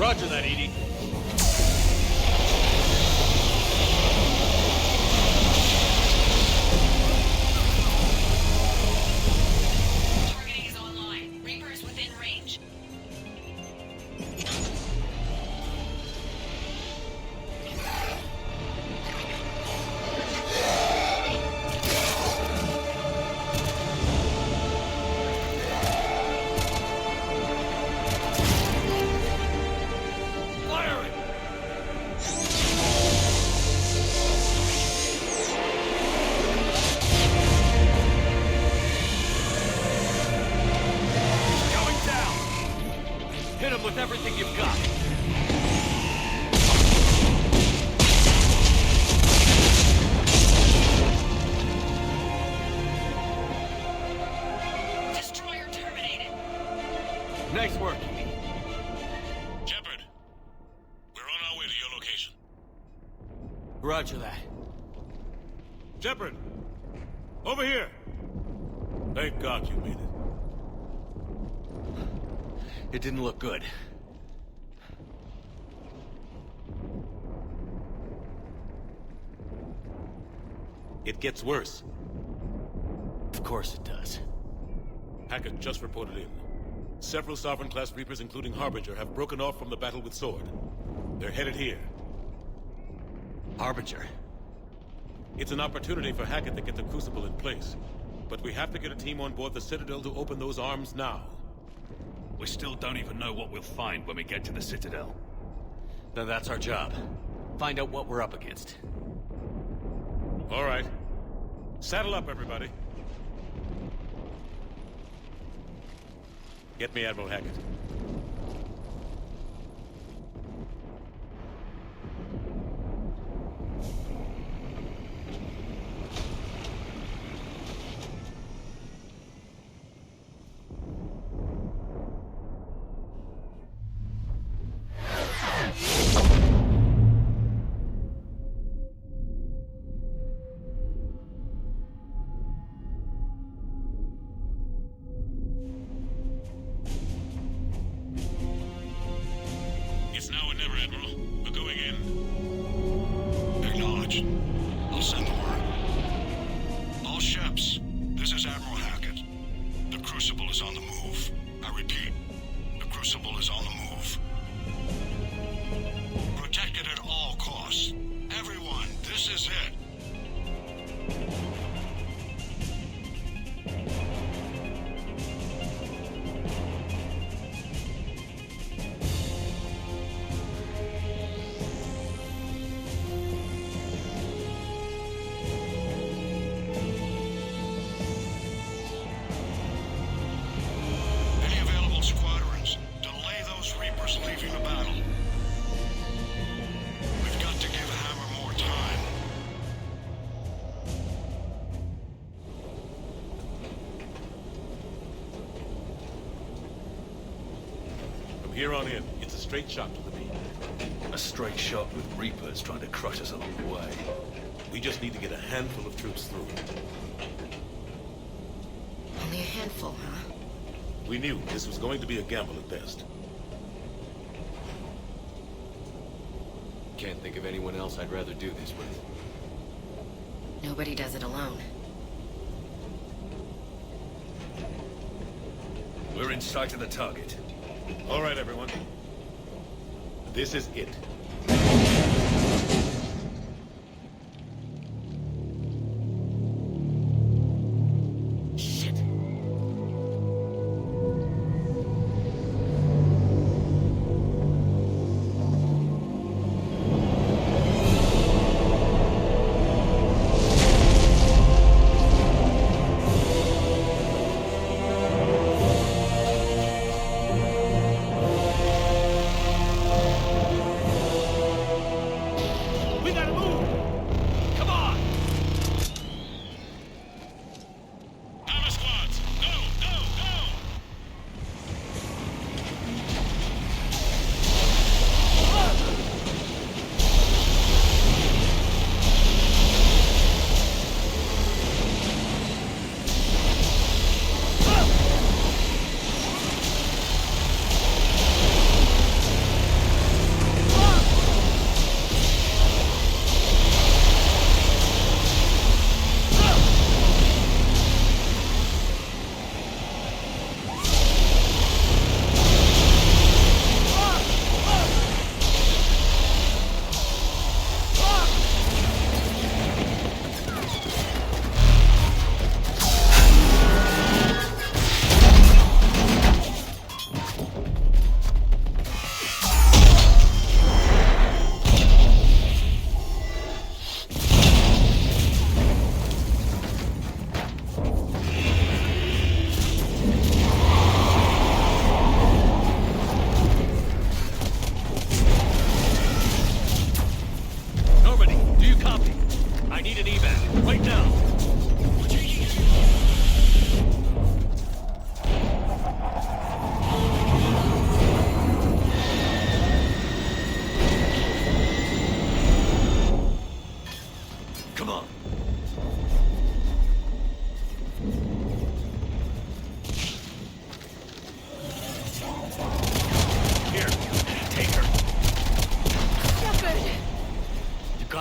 Roger that, Edie. Targeting is online. Reaper is within range. Hit him with everything you've got. Destroyer terminated. Nice work, Edie. Shepard, we're on our way to your location. Roger that. Shepard! Over here! Thank God you made it. It didn't look good. It gets worse. Of course it does. Hackett just reported in. Several Sovereign-class Reapers, including Harbinger, have broken off from the battle with Sword. They're headed here. Harbinger? It's an opportunity for Hackett to get the Crucible in place. But we have to get a team on board the Citadel to open those arms now. We still don't even know what we'll find when we get to the Citadel. Then that's our job. Find out what we're up against. All right. Saddle up, everybody. Get me Admiral Hackett. It's now or never, Admiral. We're going in. Acknowledged. I'll send the word. All ships, this is Admiral Hackett. The Crucible is on the move. I repeat, the Crucible is on the move. Protect it at all costs. Everyone, this is it. Any available squadrons, delay those Reapers leaving the battle. We've got to give Hammer more time. From here on in, it's a straight shot to the beam. A straight shot with Reapers trying to crush us along the way. We just need to get a handful of troops through. Only a handful, huh? We knew this was going to be a gamble at best. Can't think of anyone else I'd rather do this with. Nobody does it alone. We're in sight of the target. All right, everyone. This is it. Shit.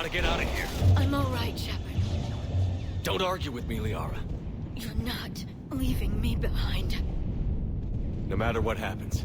gotta get out of here. I'm all right, Shepard. Don't argue with me, Liara. You're not leaving me behind. No matter what happens.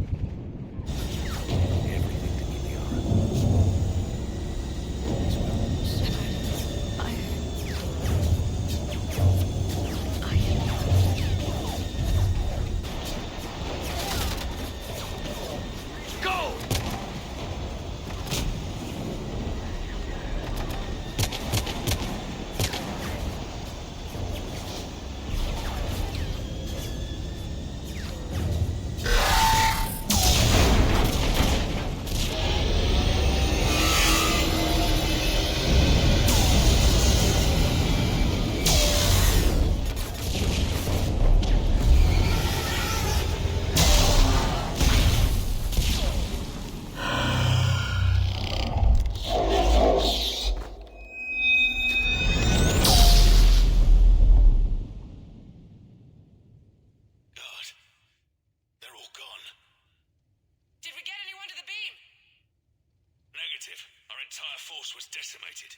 Negative. Our entire force was decimated.